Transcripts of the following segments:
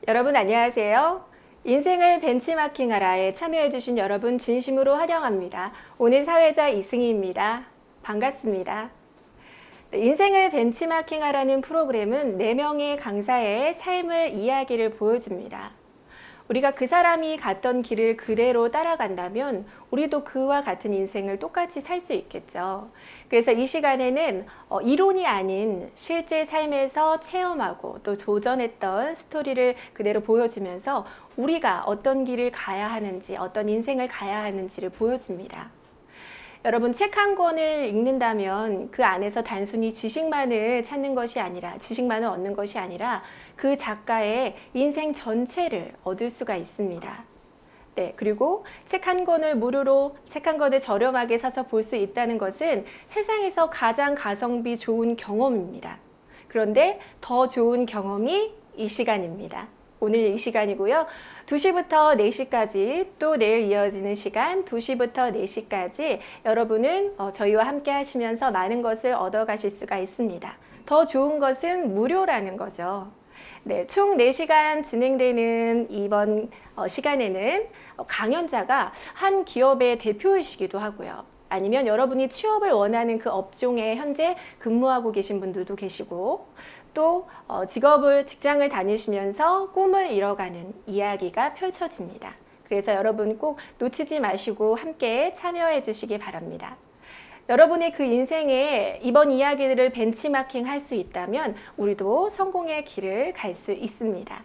여러분 안녕하세요. 인생을 벤치마킹하라에 참여해주신 여러분 진심으로 환영합니다. 오늘 사회자 이승희입니다. 반갑습니다. 인생을 벤치마킹하라는 프로그램은 4명의 강사의 삶을 이야기를 보여줍니다. 우리가 그 사람이 갔던 길을 그대로 따라간다면 우리도 그와 같은 인생을 똑같이 살 수 있겠죠. 그래서 이 시간에는 이론이 아닌 실제 삶에서 체험하고 또 도전했던 스토리를 그대로 보여주면서 우리가 어떤 길을 가야 하는지, 어떤 인생을 가야 하는지를 보여줍니다. 여러분, 책 한 권을 읽는다면 그 안에서 단순히 지식만을 찾는 것이 아니라, 지식만을 얻는 것이 아니라 그 작가의 인생 전체를 얻을 수가 있습니다. 네, 그리고 책 한 권을 무료로, 책 한 권을 저렴하게 사서 볼 수 있다는 것은 세상에서 가장 가성비 좋은 경험입니다. 그런데 더 좋은 경험이 이 시간입니다. 오늘 이 시간이고요. 2시부터 4시까지 또 내일 이어지는 시간 2시부터 4시까지 여러분은 저희와 함께 하시면서 많은 것을 얻어가실 수가 있습니다. 더 좋은 것은 무료라는 거죠. 네, 총 4시간 진행되는 이번 시간에는 강연자가 한 기업의 대표이시기도 하고요. 아니면 여러분이 취업을 원하는 그 업종에 현재 근무하고 계신 분들도 계시고 또 직장을 다니시면서 꿈을 이뤄가는 이야기가 펼쳐집니다. 그래서 여러분 꼭 놓치지 마시고 함께 참여해 주시기 바랍니다. 여러분의 그 인생에 이번 이야기들을 벤치마킹 할 수 있다면 우리도 성공의 길을 갈 수 있습니다.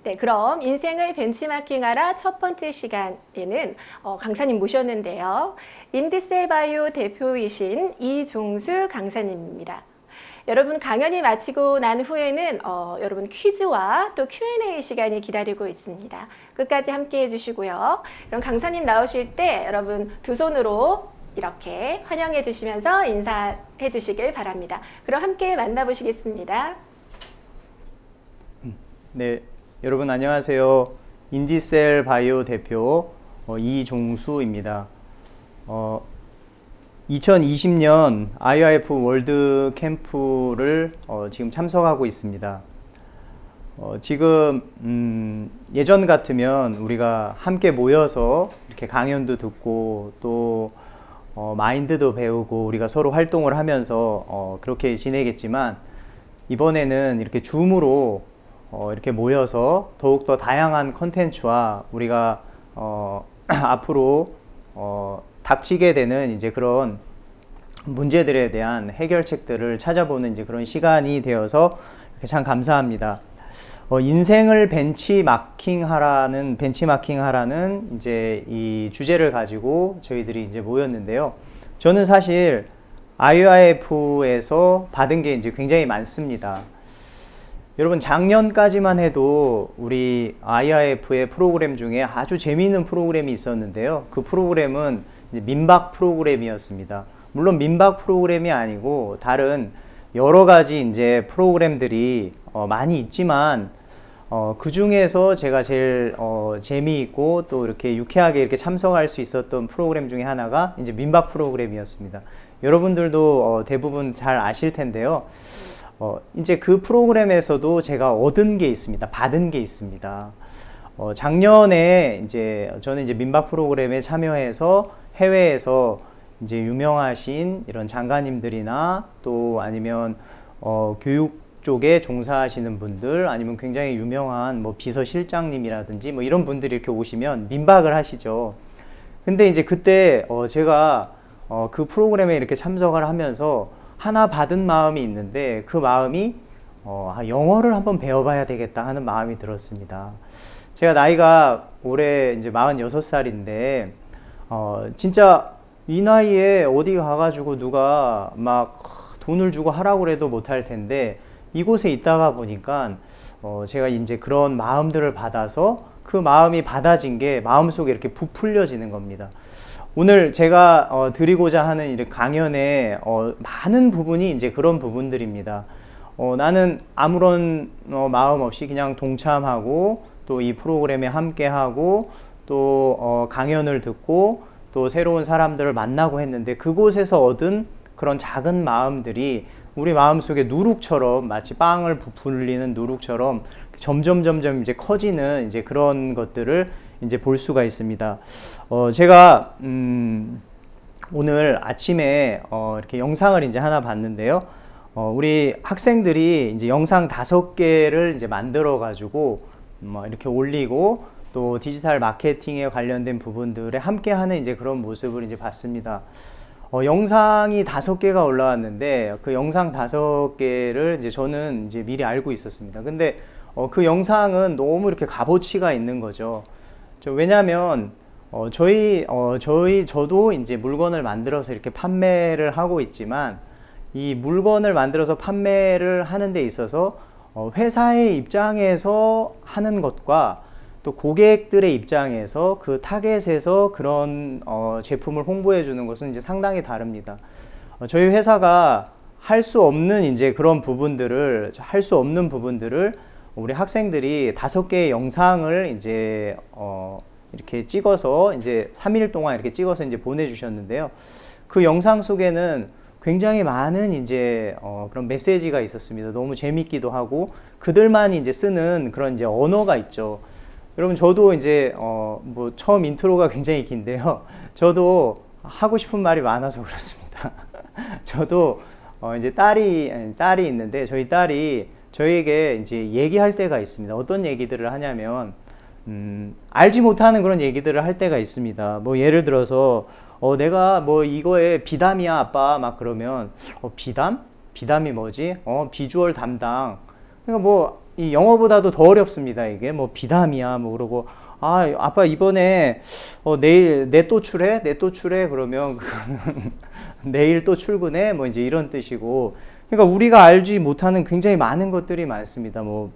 네, 그럼 인생을 벤치마킹하라 첫 번째 시간에는 강사님 모셨는데요. 인디셀바이오 대표이신 이종수 강사님입니다. 여러분 강연이 마치고 난 후에는 여러분 퀴즈와 또 Q&A 시간이 기다리고 있습니다. 끝까지 함께 해주시고요. 그럼 강사님 나오실 때 여러분 두 손으로 이렇게 환영해 주시면서 인사해 주시길 바랍니다. 그럼 함께 만나보시겠습니다. 네, 여러분 안녕하세요. 인디셀 바이오 대표 이종수입니다. 2020년 IIF 월드 캠프를 지금 참석하고 있습니다. 지금 예전 같으면 우리가 함께 모여서 이렇게 강연도 듣고 또 마인드도 배우고 우리가 서로 활동을 하면서 그렇게 지내겠지만 이번에는 이렇게 줌으로 이렇게 모여서 더욱더 다양한 컨텐츠와 우리가 앞으로 닥치게 되는 이제 그런 문제들에 대한 해결책들을 찾아보는 이제 그런 시간이 되어서 참 감사합니다. 인생을 벤치마킹하라는 이제 이 주제를 가지고 저희들이 이제 모였는데요. 저는 사실 IIF에서 받은 게 이제 굉장히 많습니다. 여러분 작년까지만 해도 우리 IIF의 프로그램 중에 아주 재미있는 프로그램이 있었는데요. 그 프로그램은 이제 민박 프로그램이었습니다. 물론 민박 프로그램이 아니고 다른 여러 가지 이제 프로그램들이 많이 있지만 그 중에서 제가 제일 재미있고 또 이렇게 유쾌하게 이렇게 참석할 수 있었던 프로그램 중에 하나가 이제 민박 프로그램이었습니다. 여러분들도 대부분 잘 아실 텐데요. 이제 그 프로그램에서도 제가 얻은 게 있습니다. 받은 게 있습니다. 작년에 이제 저는 이제 민박 프로그램에 참여해서 해외에서 이제 유명하신 이런 장관님들이나 또 아니면 교육 쪽에 종사하시는 분들 아니면 굉장히 유명한 뭐 비서실장님이라든지 뭐 이런 분들이 이렇게 오시면 민박을 하시죠. 근데 이제 그때 제가 그 프로그램에 이렇게 참석을 하면서 하나 받은 마음이 있는데 그 마음이 영어를 한번 배워봐야 되겠다 하는 마음이 들었습니다. 제가 나이가 올해 이제 46살인데 진짜 이 나이에 어디 가가지고 누가 막 돈을 주고 하라고 해도 못할 텐데 이곳에 있다가 보니까 제가 이제 그런 마음들을 받아서 그 마음이 받아진 게 마음속에 이렇게 부풀려지는 겁니다. 오늘 제가 드리고자 하는 이 강연의 많은 부분이 이제 그런 부분들입니다. 나는 아무런 마음 없이 그냥 동참하고 또 이 프로그램에 함께하고 또 강연을 듣고 또 새로운 사람들을 만나고 했는데 그곳에서 얻은 그런 작은 마음들이 우리 마음속에 누룩처럼 마치 빵을 부풀리는 누룩처럼 점점 이제 커지는 이제 그런 것들을 이제 볼 수가 있습니다. 제가 오늘 아침에 이렇게 영상을 이제 하나 봤는데요. 우리 학생들이 이제 영상 5개를 이제 만들어 가지고 이렇게 올리고 또 디지털 마케팅에 관련된 부분들에 함께하는 이제 그런 모습을 이제 봤습니다. 영상이 5개가 올라왔는데 그 영상 5개를 이제 저는 이제 미리 알고 있었습니다. 근데 그 영상은 너무 이렇게 값어치가 있는 거죠. 왜냐하면 저도 이제 물건을 만들어서 이렇게 판매를 하고 있지만 이 물건을 만들어서 판매를 하는 데 있어서 회사의 입장에서 하는 것과 또 고객들의 입장에서 그 타겟에서 그런 제품을 홍보해 주는 것은 이제 상당히 다릅니다. 저희 회사가 할 수 없는 이제 그런 부분들을 우리 학생들이 5개의 영상을 이제 이렇게 찍어서 이제 3일 동안 이렇게 찍어서 이제 보내주셨는데요. 그 영상 속에는 굉장히 많은 이제 그런 메시지가 있었습니다. 너무 재밌기도 하고 그들만이 이제 쓰는 그런 이제 언어가 있죠. 여러분 저도 이제 뭐 처음 인트로가 굉장히 긴데요. 저도 하고 싶은 말이 많아서 그렇습니다. 저도 이제 딸이 있는데 저희 딸이 저에게 이제 얘기할 때가 있습니다. 어떤 얘기들을 하냐면 알지 못하는 그런 얘기들을 할 때가 있습니다. 뭐 예를 들어서 내가 뭐 이거에 비담이야 아빠 막 그러면 비담? 비담이 뭐지? 비주얼 담당. 그러니까 뭐 이 영어보다도 더 어렵습니다. 이게 뭐 비담이야 뭐 그러고 아빠 이번에 내일 내 또 출해 그러면 내일 또 출근해 뭐 이제 이런 뜻이고. 그러니까 우리가 알지 못하는 굉장히 많은 것들이 많습니다. 뭐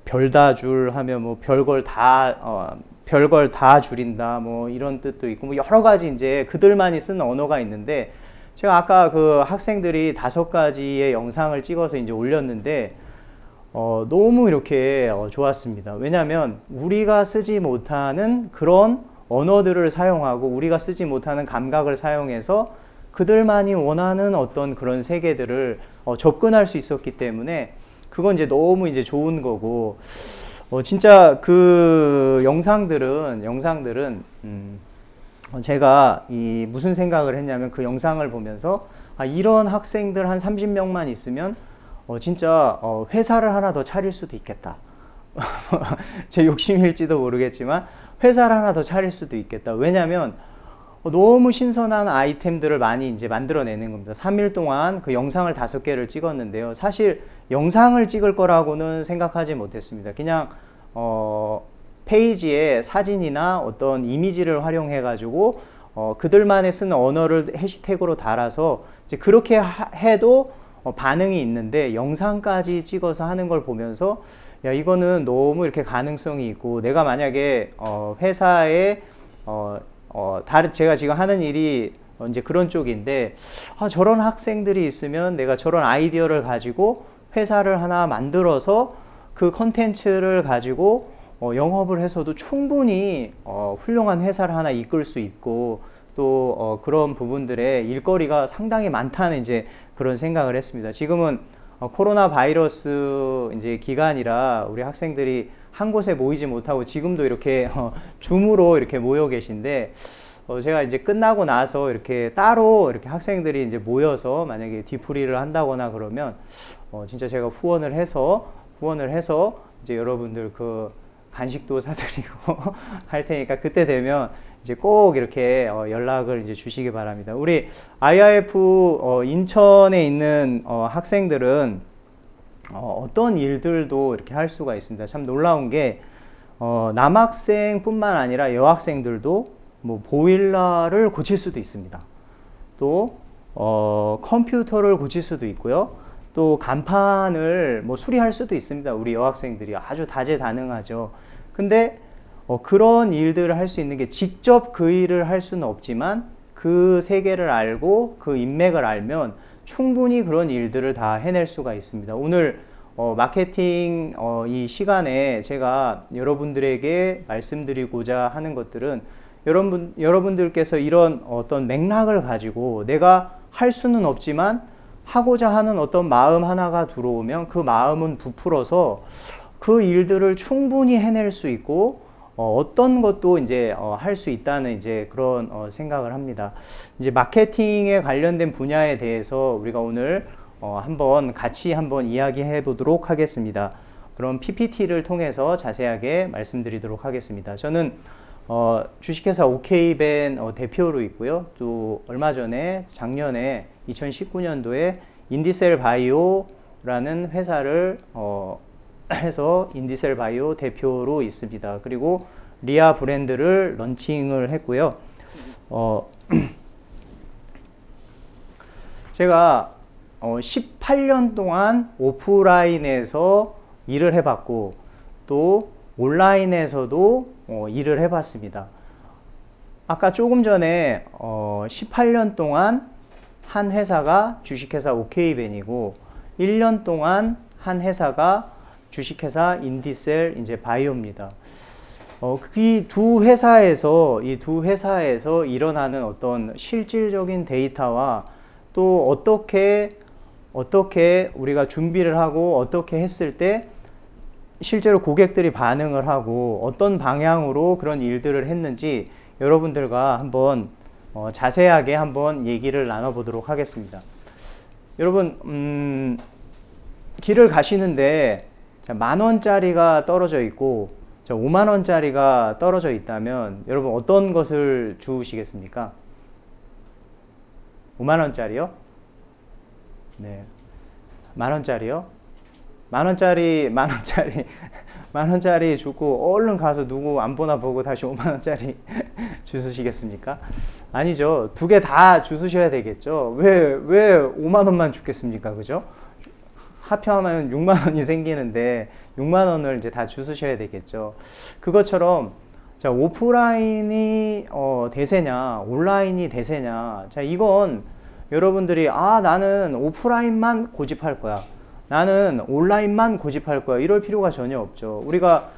별다줄 하면 뭐 별걸 다 줄인다 뭐 이런 뜻도 있고 뭐 여러 가지 이제 그들만이 쓰는 언어가 있는데 제가 아까 그 학생들이 5가지의 영상을 찍어서 이제 올렸는데 너무 이렇게 좋았습니다. 왜냐하면 우리가 쓰지 못하는 그런 언어들을 사용하고 우리가 쓰지 못하는 감각을 사용해서 그들만이 원하는 어떤 그런 세계들을 접근할 수 있었기 때문에 그건 이제 너무 이제 좋은 거고 진짜 그 영상들은 제가 무슨 생각을 했냐면 그 영상을 보면서 이런 학생들 한 30명만 있으면 진짜 회사를 하나 더 차릴 수도 있겠다. 제 욕심일지도 모르겠지만 회사를 하나 더 차릴 수도 있겠다. 왜냐하면 너무 신선한 아이템들을 많이 이제 만들어내는 겁니다. 3일 동안 그 영상을 5개를 찍었는데요. 사실 영상을 찍을 거라고는 생각하지 못했습니다. 그냥 페이지에 사진이나 어떤 이미지를 활용해 가지고 그들만의 쓰는 언어를 해시태그로 달아서 이제 그렇게 해도 반응이 있는데 영상까지 찍어서 하는 걸 보면서 야 이거는 너무 이렇게 가능성이 있고 내가 만약에 회사에 제가 지금 하는 일이 이제 그런 쪽인데 저런 학생들이 있으면 내가 저런 아이디어를 가지고 회사를 하나 만들어서 그 컨텐츠를 가지고 영업을 해서도 충분히 훌륭한 회사를 하나 이끌 수 있고 또 그런 부분들의 일거리가 상당히 많다는 이제 그런 생각을 했습니다. 지금은 코로나 바이러스 이제 기간이라 우리 학생들이 한 곳에 모이지 못하고 지금도 이렇게 줌으로 이렇게 모여 계신데 제가 이제 끝나고 나서 이렇게 따로 이렇게 학생들이 이제 모여서 만약에 뒤풀이를 한다거나 그러면 진짜 제가 후원을 해서 이제 여러분들 그 간식도 사드리고 할 테니까 그때 되면 이제 꼭 이렇게 연락을 이제 주시기 바랍니다. 우리 IRF 인천에 있는 학생들은 어떤 일들도 이렇게 할 수가 있습니다. 참 놀라운 게 남학생뿐만 아니라 여학생들도 뭐 보일러를 고칠 수도 있습니다. 또 컴퓨터를 고칠 수도 있고요. 또 간판을 뭐 수리할 수도 있습니다. 우리 여학생들이 아주 다재다능하죠. 근데 그런 일들을 할 수 있는 게 직접 그 일을 할 수는 없지만 그 세계를 알고 그 인맥을 알면 충분히 그런 일들을 다 해낼 수가 있습니다. 오늘 마케팅 이 시간에 제가 여러분들에게 말씀드리고자 하는 것들은 여러분들께서 이런 어떤 맥락을 가지고 내가 할 수는 없지만 하고자 하는 어떤 마음 하나가 들어오면 그 마음은 부풀어서 그 일들을 충분히 해낼 수 있고 어떤 것도 이제 할 수 있다는 이제 그런 생각을 합니다. 이제 마케팅에 관련된 분야에 대해서 우리가 오늘 한번 같이 한번 이야기해 보도록 하겠습니다. 그럼 PPT를 통해서 자세하게 말씀드리도록 하겠습니다. 저는 주식회사 오케이벤 대표로 있고요. 또 얼마 전에 작년에 2019년도에 인디셀 바이오라는 회사를 해서 인디셀 바이오 대표로 있습니다. 그리고 리아 브랜드를 런칭을 했고요. 제가 18년 동안 오프라인에서 일을 해봤고 또 온라인에서도 일을 해봤습니다. 아까 조금 전에 18년 동안 한 회사가 주식회사 오케이벤이고 1년 동안 한 회사가 주식회사 인디셀 이제 바이오입니다. 이 두 회사에서 일어나는 어떤 실질적인 데이터와 또 어떻게 우리가 준비를 하고 어떻게 했을 때 실제로 고객들이 반응을 하고 어떤 방향으로 그런 일들을 했는지 여러분들과 한번 자세하게 한번 얘기를 나눠보도록 하겠습니다. 여러분 길을 가시는데 10,000원짜리가 떨어져 있고 50,000원짜리가 떨어져 있다면 여러분 어떤 것을 주우시겠습니까? 50,000원짜리요? 네. 10,000원짜리요? 10,000원짜리 주고 얼른 가서 누구 안 보나 보고 다시 50,000원짜리 주우시겠습니까? 아니죠. 두 개 다 주우셔야 되겠죠. 왜 5만원만 주겠습니까? 그죠? 합평하면 6만원이 생기는데 6만원을 이제 다 주우셔야 되겠죠. 그것처럼 자, 오프라인이 대세냐 온라인이 대세냐, 자 이건 여러분들이 나는 오프라인만 고집할 거야, 나는 온라인만 고집할 거야, 이럴 필요가 전혀 없죠. 우리가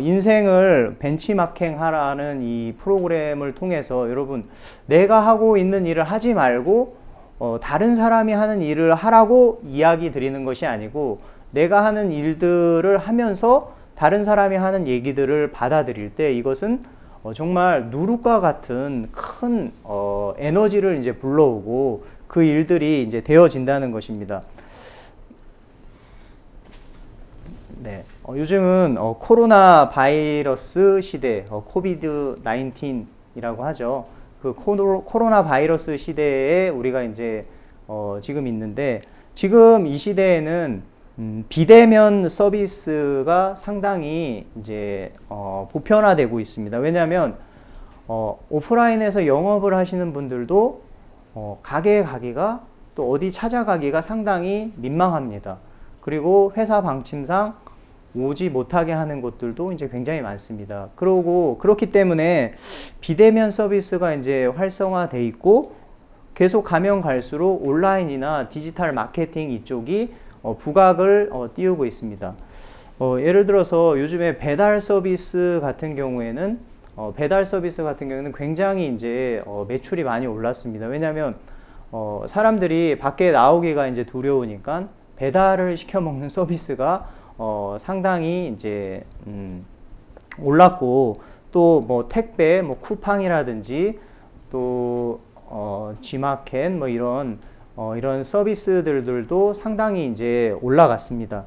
인생을 벤치마킹 하라는 이 프로그램을 통해서 여러분 내가 하고 있는 일을 하지 말고 다른 사람이 하는 일을 하라고 이야기 드리는 것이 아니고 내가 하는 일들을 하면서 다른 사람이 하는 얘기들을 받아들일 때 이것은 정말 누룩과 같은 큰 에너지를 이제 불러오고 그 일들이 이제 되어진다는 것입니다. 네, 요즘은 코로나 바이러스 시대, 코비드 19이라고 하죠. 그 코로나 바이러스 시대에 우리가 이제 지금 있는데, 지금 이 시대에는 비대면 서비스가 상당히 이제 보편화되고 있습니다. 왜냐하면 오프라인에서 영업을 하시는 분들도 가게에 가기가 또 어디 찾아가기가 상당히 민망합니다. 그리고 회사 방침상 오지 못하게 하는 곳들도 이제 굉장히 많습니다. 그렇기 때문에 비대면 서비스가 이제 활성화돼 있고 계속 가면 갈수록 온라인이나 디지털 마케팅 이쪽이 부각을 띄우고 있습니다. 예를 들어서 요즘에 배달 서비스 같은 경우에는 굉장히 이제 매출이 많이 올랐습니다. 왜냐하면 사람들이 밖에 나오기가 이제 두려우니까 배달을 시켜 먹는 서비스가 상당히 이제 올랐고, 또 뭐 택배, 뭐 쿠팡이라든지 또 G마켓 뭐 이런 서비스들도 상당히 이제 올라갔습니다.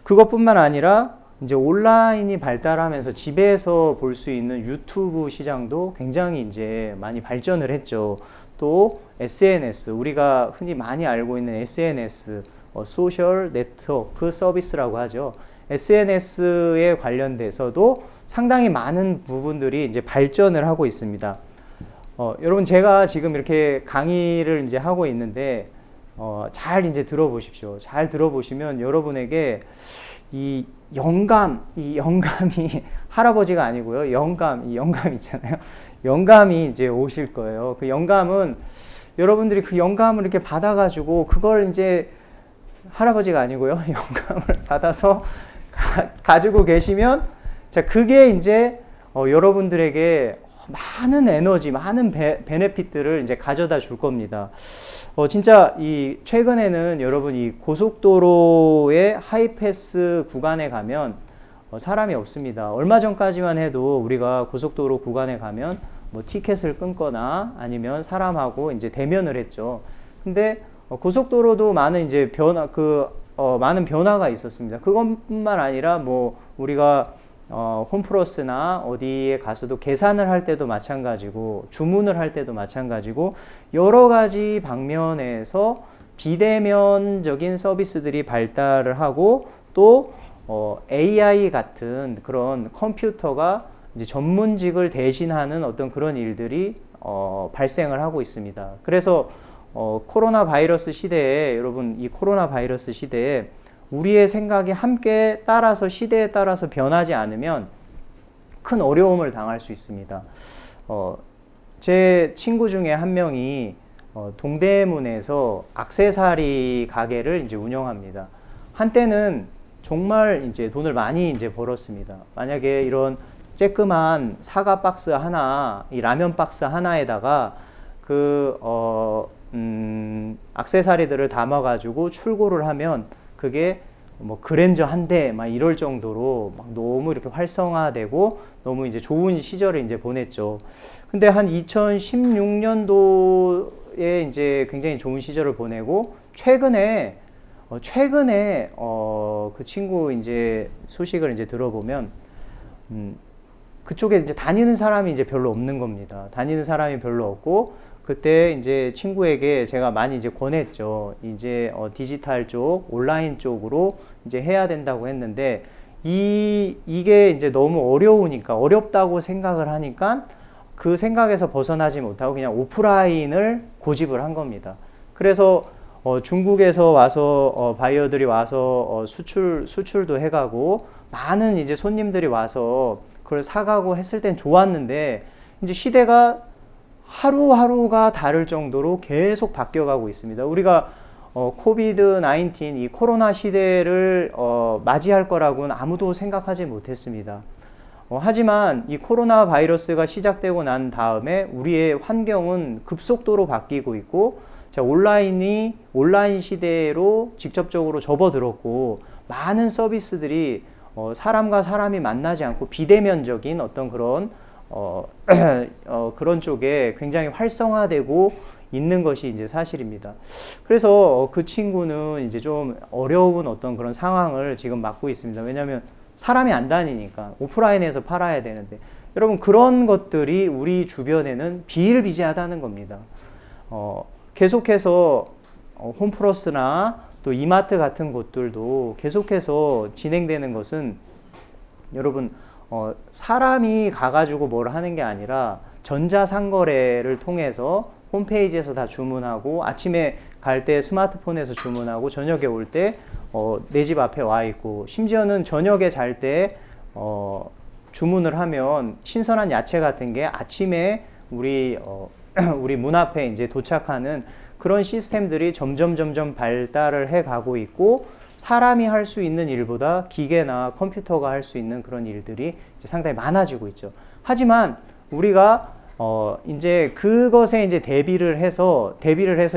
그것뿐만 아니라 이제 온라인이 발달하면서 집에서 볼 수 있는 유튜브 시장도 굉장히 이제 많이 발전을 했죠. 또 SNS, 우리가 흔히 많이 알고 있는 SNS, 소셜 네트워크 서비스라고 하죠. SNS에 관련돼서도 상당히 많은 부분들이 이제 발전을 하고 있습니다. 여러분, 제가 지금 이렇게 강의를 이제 하고 있는데 잘 이제 들어보십시오. 잘 들어보시면 여러분에게 이 영감이 할아버지가 아니고요. 이 영감 있잖아요. 영감이 이제 오실 거예요. 그 영감은 여러분들이 그 영감을 이렇게 받아가지고 그걸 이제 할아버지가 아니고요. 영감을 받아서 가지고 계시면, 자, 그게 이제 여러분들에게 많은 에너지, 많은 베네핏들을 이제 가져다 줄 겁니다. 진짜 이 최근에는 여러분 이 고속도로의 하이패스 구간에 가면 사람이 없습니다. 얼마 전까지만 해도 우리가 고속도로 구간에 가면 뭐 티켓을 끊거나 아니면 사람하고 이제 대면을 했죠. 근데 고속도로도 많은 이제 많은 변화가 있었습니다. 그것뿐만 아니라 뭐 우리가 홈플러스나 어디에 가서도 계산을 할 때도 마찬가지고 주문을 할 때도 마찬가지고 여러 가지 방면에서 비대면적인 서비스들이 발달을 하고 또 AI 같은 그런 컴퓨터가 이제 전문직을 대신하는 어떤 그런 일들이 발생을 하고 있습니다. 그래서 코로나 바이러스 시대에 여러분 이 코로나 바이러스 시대에 우리의 생각이 함께 따라서 시대에 따라서 변하지 않으면 큰 어려움을 당할 수 있습니다. 제 친구 중에 한 명이 동대문에서 액세서리 가게를 이제 운영합니다. 한때는 정말 이제 돈을 많이 이제 벌었습니다. 만약에 이런 쬐끄만 사과 박스 하나, 이 라면 박스 하나에다가 액세서리들을 담아가지고 출고를 하면 그게 뭐 그랜저 한 대 막 이럴 정도로 막 너무 이렇게 활성화되고 너무 이제 좋은 시절을 이제 보냈죠. 근데 한 2016년도에 이제 굉장히 좋은 시절을 보내고 최근에 그 친구 이제 소식을 이제 들어보면 그쪽에 이제 다니는 사람이 이제 별로 없는 겁니다. 다니는 사람이 별로 없고 그때 이제 친구에게 제가 많이 이제 권했죠. 이제 디지털 쪽, 온라인 쪽으로 이제 해야 된다고 했는데 이게 이제 너무 어렵다고 생각을 하니까 그 생각에서 벗어나지 못하고 그냥 오프라인을 고집을 한 겁니다. 그래서 중국에서 와서 바이어들이 와서 수출도 해가고 많은 이제 손님들이 와서 그걸 사가고 했을 땐 좋았는데 이제 시대가 하루하루가 다를 정도로 계속 바뀌어가고 있습니다. 우리가 코비드 19 이 코로나 시대를 맞이할 거라고는 아무도 생각하지 못했습니다. 하지만 이 코로나 바이러스가 시작되고 난 다음에 우리의 환경은 급속도로 바뀌고 있고 온라인 시대로 직접적으로 접어들었고 많은 서비스들이 사람과 사람이 만나지 않고 비대면적인 어떤 그런 그런 쪽에 굉장히 활성화되고 있는 것이 이제 사실입니다. 그래서 그 친구는 이제 좀 어려운 어떤 그런 상황을 지금 맞고 있습니다. 왜냐하면 사람이 안 다니니까 오프라인에서 팔아야 되는데 여러분 그런 것들이 우리 주변에는 비일비재하다는 겁니다. 계속해서 홈플러스나 또 이마트 같은 곳들도 계속해서 진행되는 것은 여러분 사람이 가가지고 뭘 하는 게 아니라 전자상거래를 통해서 홈페이지에서 다 주문하고 아침에 갈 때 스마트폰에서 주문하고 저녁에 올 때 내 집 앞에 와 있고 심지어는 저녁에 잘 때 주문을 하면 신선한 야채 같은 게 아침에 우리 문 앞에 이제 도착하는 그런 시스템들이 점점 발달을 해 가고 있고 사람이 할 수 있는 일보다 기계나 컴퓨터가 할 수 있는 그런 일들이 이제 상당히 많아지고 있죠. 하지만 우리가 이제 그것에 이제 대비를 해서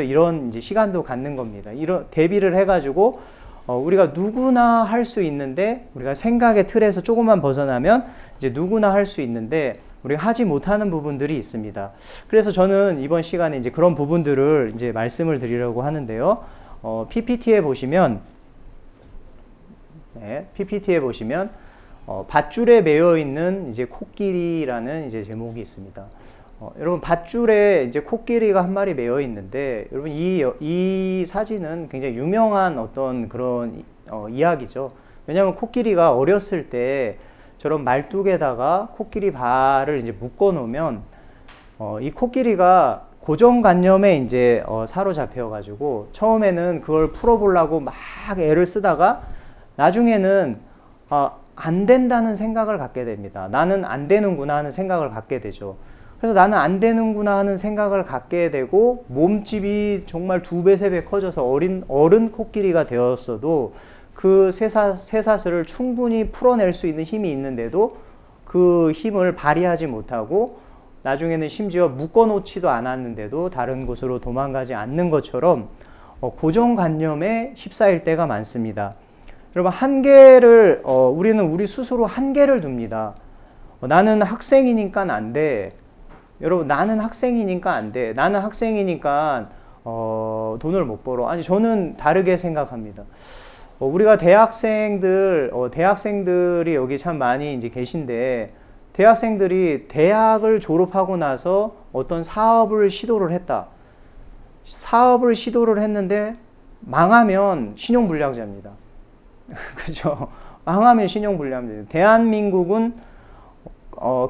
이런 이제 시간도 갖는 겁니다. 이런 대비를 해가지고 우리가 누구나 할 수 있는데 우리가 생각의 틀에서 조금만 벗어나면 이제 누구나 할 수 있는데 우리가 하지 못하는 부분들이 있습니다. 그래서 저는 이번 시간에 이제 그런 부분들을 이제 말씀을 드리려고 하는데요. PPT에 보시면 밧줄에 매여 있는 이제 코끼리라는 이제 제목이 있습니다. 여러분 밧줄에 이제 코끼리가 한 마리 매여 있는데 여러분 이 사진은 굉장히 유명한 어떤 그런 이야기죠. 왜냐하면 코끼리가 어렸을 때 저런 말뚝에다가 코끼리 발을 이제 묶어 놓으면 이 코끼리가 고정관념에 이제 사로잡혀 가지고 처음에는 그걸 풀어보려고 막 애를 쓰다가 나중에는 안 된다는 생각을 갖게 됩니다. 나는 안 되는구나 하는 생각을 갖게 되죠. 그래서 나는 안 되는구나 하는 생각을 갖게 되고 몸집이 정말 2배, 3배 커져서 어른 코끼리가 되었어도 그 쇠사슬을 충분히 풀어낼 수 있는 힘이 있는데도 그 힘을 발휘하지 못하고 나중에는 심지어 묶어놓지도 않았는데도 다른 곳으로 도망가지 않는 것처럼 고정관념에 휩싸일 때가 많습니다. 여러분, 한계를 우리는 우리 스스로 한계를 둡니다. 나는 학생이니까 안 돼. 여러분, 나는 학생이니까 안 돼. 나는 학생이니까 돈을 못 벌어. 아니, 저는 다르게 생각합니다. 우리가 대학생들이 여기 참 많이 이제 계신데, 대학생들이 대학을 졸업하고 나서 어떤 사업을 시도를 했다. 사업을 시도를 했는데 망하면 신용불량자입니다. 그죠? 망하면 신용불량자입니다. 대한민국은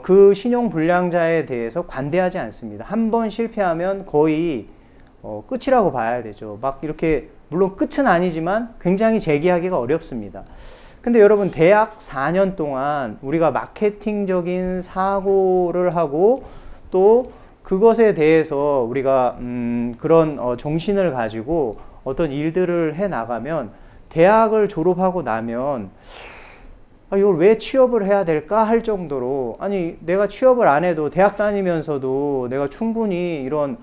그 신용불량자에 대해서 관대하지 않습니다. 한 번 실패하면 거의 끝이라고 봐야 되죠. 막 이렇게, 물론 끝은 아니지만 굉장히 재기하기가 어렵습니다. 근데 여러분, 대학 4년 동안 우리가 마케팅적인 사고를 하고 또 그것에 대해서 우리가 그런 정신을 가지고 어떤 일들을 해 나가면, 대학을 졸업하고 나면 이걸 왜 취업을 해야 될까 할 정도로, 아니 내가 취업을 안 해도 대학 다니면서도 내가 충분히 이런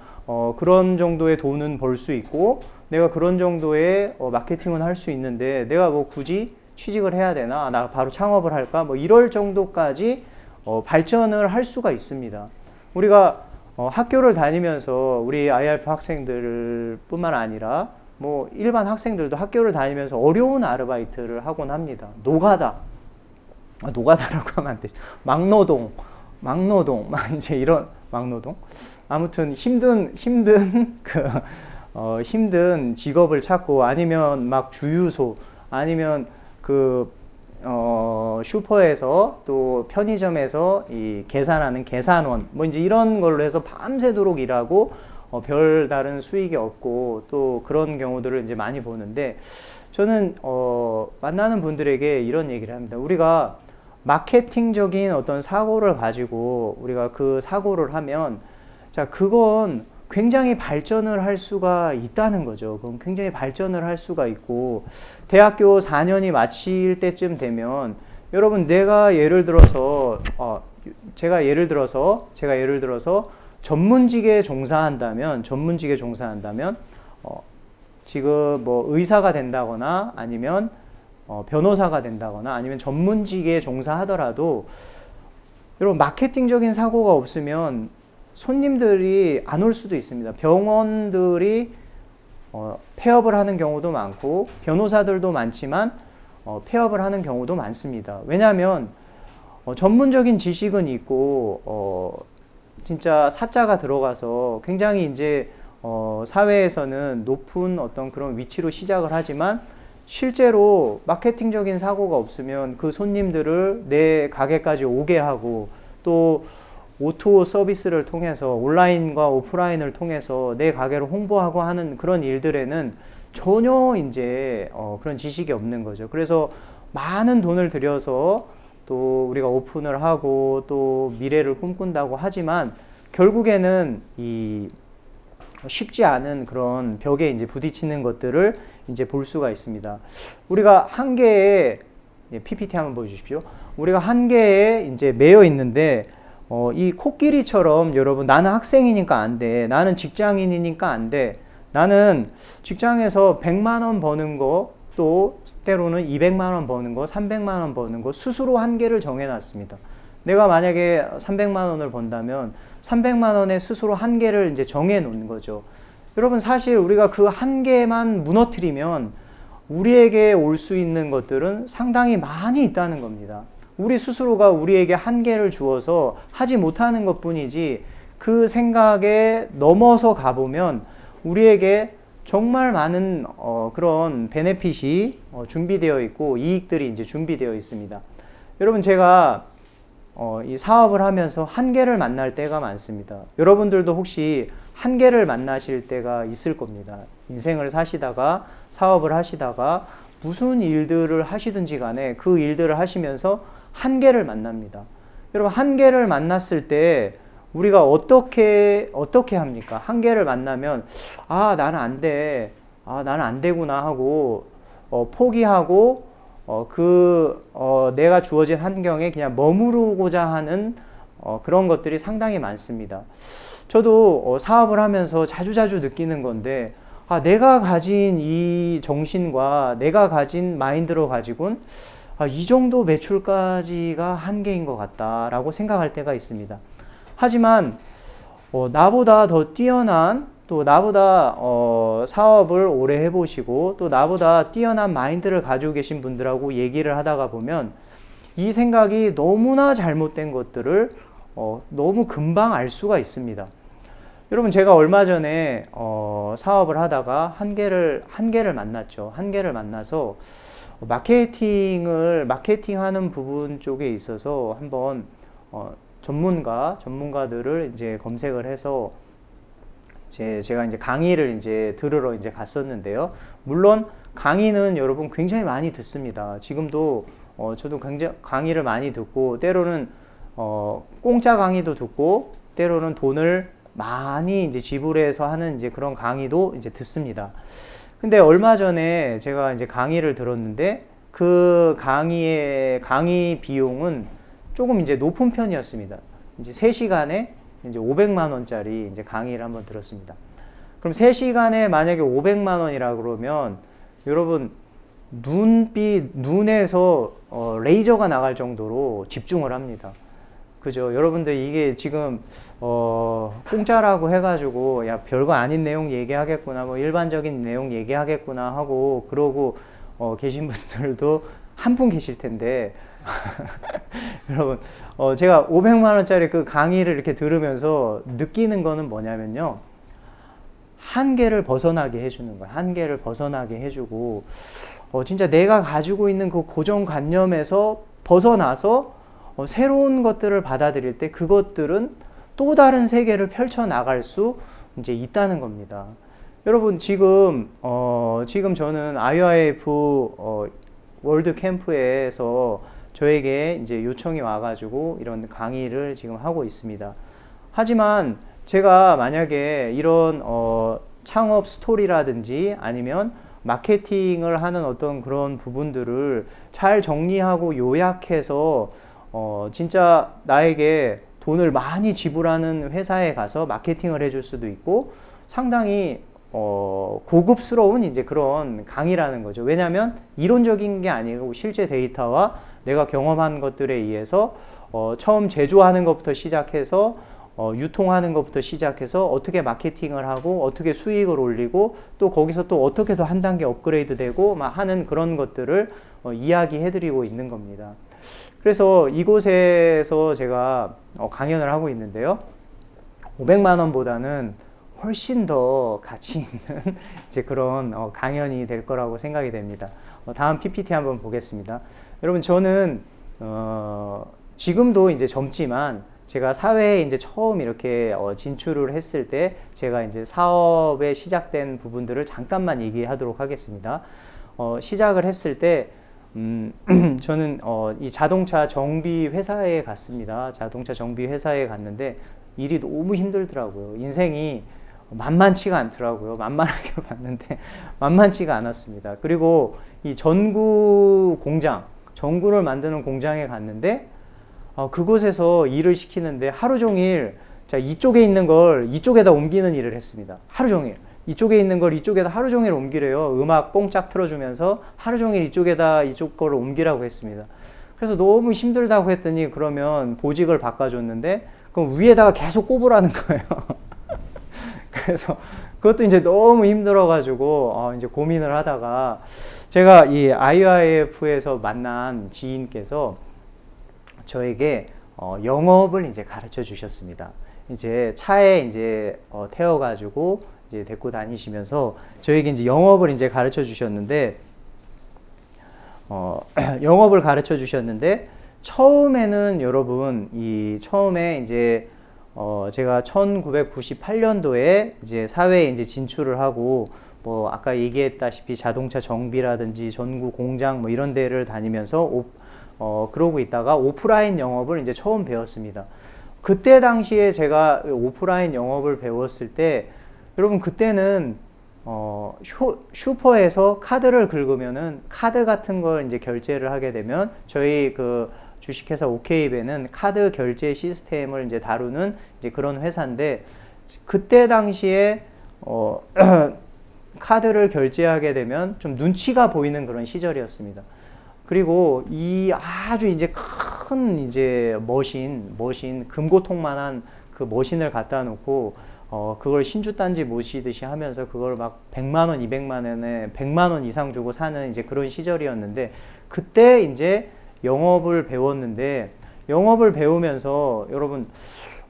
그런 정도의 돈은 벌 수 있고 내가 그런 정도의 마케팅은 할 수 있는데 내가 뭐 굳이 취직을 해야 되나, 나 바로 창업을 할까, 뭐 이럴 정도까지 발전을 할 수가 있습니다. 우리가 학교를 다니면서 우리 IRF 학생들 뿐만 아니라 뭐 일반 학생들도 학교를 다니면서 어려운 아르바이트를 하곤 합니다. 노가다라고 하면 안 되죠. 막노동, 막 이제 이런 막노동. 아무튼 힘든 힘든 직업을 찾고, 아니면 막 주유소, 아니면 슈퍼에서 또 편의점에서 이 계산하는 계산원, 뭐 이제 이런 걸로 해서 밤새도록 일하고 별다른 수익이 없고 또 그런 경우들을 이제 많이 보는데, 저는 만나는 분들에게 이런 얘기를 합니다. 우리가 마케팅적인 어떤 사고를 가지고 우리가 그 사고를 하면, 자, 그건 굉장히 발전을 할 수가 있다는 거죠. 그럼 굉장히 발전을 할 수가 있고, 대학교 4년이 마칠 때쯤 되면, 여러분, 제가 예를 들어서 전문직에 종사한다면 지금 뭐 의사가 된다거나 아니면 변호사가 된다거나 아니면 전문직에 종사하더라도, 여러분, 마케팅적인 사고가 없으면 손님들이 안 올 수도 있습니다. 병원들이 폐업을 하는 경우도 많고, 변호사들도 많지만 폐업을 하는 경우도 많습니다. 왜냐하면 전문적인 지식은 있고 진짜 사자가 들어가서 굉장히 이제 사회에서는 높은 어떤 그런 위치로 시작을 하지만, 실제로 마케팅적인 사고가 없으면 그 손님들을 내 가게까지 오게 하고, 또 오토 서비스를 통해서 온라인과 오프라인을 통해서 내 가게를 홍보하고 하는 그런 일들에는 전혀 이제 그런 지식이 없는 거죠. 그래서 많은 돈을 들여서 또 우리가 오픈을 하고 또 미래를 꿈꾼다고 하지만, 결국에는 이 쉽지 않은 그런 벽에 이제 부딪히는 것들을 이제 볼 수가 있습니다. 우리가 한계에, PPT 한번 보여주십시오. 우리가 한계에 이제 매여 있는데, 이 코끼리처럼, 여러분, 나는 학생이니까 안 돼. 나는 직장인이니까 안 돼. 나는 직장에서 100만 원 버는 거, 또 때로는 200만 원 버는 거, 300만 원 버는 거, 스스로 한계를 정해놨습니다. 내가 만약에 300만 원을 번다면 300만 원에 스스로 한계를 이제 정해놓는 거죠. 여러분, 사실 우리가 그 한계만 무너뜨리면 우리에게 올 수 있는 것들은 상당히 많이 있다는 겁니다. 우리 스스로가 우리에게 한계를 주어서 하지 못하는 것 뿐이지, 그 생각에 넘어서 가보면 우리에게 정말 많은 그런 베네핏이 준비되어 있고 이익들이 이제 준비되어 있습니다. 여러분, 제가 이 사업을 하면서 한계를 만날 때가 많습니다. 여러분들도 혹시 한계를 만나실 때가 있을 겁니다. 인생을 사시다가 사업을 하시다가 무슨 일들을 하시든지 간에 그 일들을 하시면서 한계를 만납니다. 여러분, 한계를 만났을 때 우리가 어떻게 합니까? 한계를 만나면, 나는 안 돼. 나는 안 되구나 하고 포기하고 내가 주어진 환경에 그냥 머무르고자 하는 그런 것들이 상당히 많습니다. 저도 사업을 하면서 자주자주 느끼는 건데, 내가 가진 이 정신과 내가 가진 마인드로 가지고는 이 정도 매출까지가 한계인 것 같다라고 생각할 때가 있습니다. 하지만 나보다 더 뛰어난, 또 나보다 사업을 오래 해보시고 또 나보다 뛰어난 마인드를 가지고 계신 분들하고 얘기를 하다가 보면 이 생각이 너무나 잘못된 것들을 너무 금방 알 수가 있습니다. 여러분, 제가 얼마 전에 사업을 하다가 한계를 만났죠. 한계를 만나서 마케팅하는 부분 쪽에 있어서 한번 전문가들을 이제 검색을 해서 제가 이제 강의를 이제 들으러 이제 갔었는데요. 물론 강의는 여러분 굉장히 많이 듣습니다. 지금도 저도 굉장히 강의를 많이 듣고, 때로는 공짜 강의도 듣고, 때로는 돈을 많이 이제 지불해서 하는 이제 그런 강의도 이제 듣습니다. 근데 얼마 전에 제가 이제 강의를 들었는데 그 강의 비용은 조금 이제 높은 편이었습니다. 이제 3시간에 이제 500만 원짜리 이제 강의를 한번 들었습니다. 그럼 3시간에 만약에 500만 원이라 그러면 여러분 눈에서 레이저가 나갈 정도로 집중을 합니다. 그죠? 여러분들 이게 지금 공짜라고 해가지고 야 별거 아닌 내용 얘기하겠구나, 뭐 일반적인 내용 얘기하겠구나 하고 그러고 계신 분들도 한 분 계실 텐데 여러분 제가 500만 원짜리 그 강의를 이렇게 들으면서 느끼는 거는 뭐냐면요, 한계를 벗어나게 해주는 거예요. 한계를 벗어나게 해주고 진짜 내가 가지고 있는 그 고정관념에서 벗어나서 새로운 것들을 받아들일 때 그것들은 또 다른 세계를 펼쳐나갈 수 이제 있다는 겁니다. 여러분, 지금 저는 IYF 월드 캠프에서 저에게 이제 요청이 와가지고 이런 강의를 지금 하고 있습니다. 하지만 제가 만약에 이런 창업 스토리라든지 아니면 마케팅을 하는 어떤 그런 부분들을 잘 정리하고 요약해서 진짜 나에게 돈을 많이 지불하는 회사에 가서 마케팅을 해줄 수도 있고 상당히 고급스러운 이제 그런 강의라는 거죠. 왜냐하면 이론적인 게 아니고 실제 데이터와 내가 경험한 것들에 의해서 처음 제조하는 것부터 시작해서 유통하는 것부터 시작해서 어떻게 마케팅을 하고 어떻게 수익을 올리고 또 거기서 또 어떻게 더 한 단계 업그레이드 되고 막 하는 그런 것들을 이야기해 드리고 있는 겁니다. 그래서 이곳에서 제가 강연을 하고 있는데요. 500만 원보다는 훨씬 더 가치 있는 이제 그런 강연이 될 거라고 생각이 됩니다. 다음 PPT 한번 보겠습니다. 여러분, 저는 지금도 이제 젊지만 제가 사회에 이제 처음 이렇게 진출을 했을 때 제가 이제 사업에 시작된 부분들을 잠깐만 얘기하도록 하겠습니다. 시작을 했을 때 저는 이 자동차 정비 회사에 갔습니다. 자동차 정비 회사에 갔는데 일이 너무 힘들더라고요. 인생이 만만치가 않더라고요. 만만하게 봤는데 만만치가 않았습니다. 그리고 이 전구를 만드는 공장에 갔는데 그곳에서 일을 시키는데 하루 종일 이쪽에 있는 걸 이쪽에다 옮기는 일을 했습니다. 하루 종일. 이쪽에 있는 걸 이쪽에다 하루 종일 옮기래요. 음악 뽕짝 틀어주면서 하루 종일 이쪽 거를 옮기라고 했습니다. 그래서 너무 힘들다고 했더니 그러면 보직을 바꿔줬는데 그럼 위에다가 계속 꼽으라는 거예요. 그래서 그것도 이제 너무 힘들어가지고 이제 고민을 하다가 제가 이 IYF에서 만난 지인께서 저에게 영업을 이제 가르쳐 주셨습니다. 이제 차에 이제 태워가지고 이제 데리고 다니시면서 저에게 이제 영업을 이제 가르쳐 주셨는데 영업을 가르쳐 주셨는데 처음에는 여러분 처음에 이제 제가 1998년도에 이제 사회에 이제 진출을 하고 뭐 아까 얘기했다시피 자동차 정비라든지 전구 공장 뭐 이런 데를 다니면서 그러고 있다가 오프라인 영업을 이제 처음 배웠습니다. 그때 당시에 제가 오프라인 영업을 배웠을 때 여러분 그때는 슈퍼에서 카드를 긁으면은 카드 같은 걸 이제 결제를 하게 되면 저희 그 주식회사 오케이베는 카드 결제 시스템을 이제 다루는 이제 그런 회사인데, 그때 당시에 카드를 결제하게 되면 좀 눈치가 보이는 그런 시절이었습니다. 그리고 이 아주 이제 큰 이제 머신 금고통만한 그 머신을 갖다 놓고 그걸 신주단지 모시듯이 하면서 그걸 막 100만 원, 200만 원에 100만 원 이상 주고 사는 이제 그런 시절이었는데, 그때 이제 영업을 배웠는데, 영업을 배우면서 여러분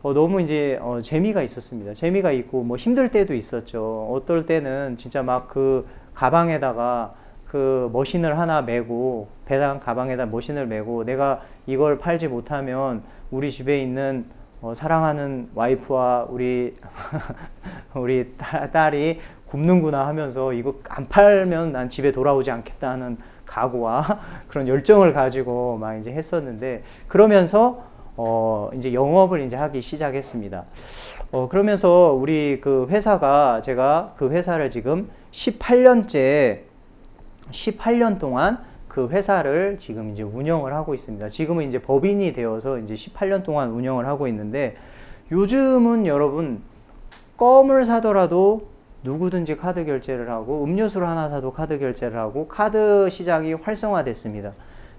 너무 이제 재미가 있었습니다. 재미가 있고 뭐 힘들 때도 있었죠. 어떨 때는 진짜 막 그 가방에다가 그 머신을 하나 메고, 배당 가방에다 머신을 메고, 내가 이걸 팔지 못하면 우리 집에 있는 사랑하는 와이프와 우리 우리 딸이 굶는구나 하면서 이거 안 팔면 난 집에 돌아오지 않겠다는 각오와 그런 열정을 가지고 막 이제 했었는데, 그러면서 이제 영업을 이제 하기 시작했습니다. 그러면서 우리 그 회사가, 제가 그 회사를 지금 18년 동안 그 회사를 지금 이제 운영을 하고 있습니다. 지금은 이제 법인이 되어서 이제 18년 동안 운영을 하고 있는데, 요즘은 여러분 껌을 사더라도 누구든지 카드 결제를 하고, 음료수를 하나 사도 카드 결제를 하고, 카드 시장이 활성화됐습니다.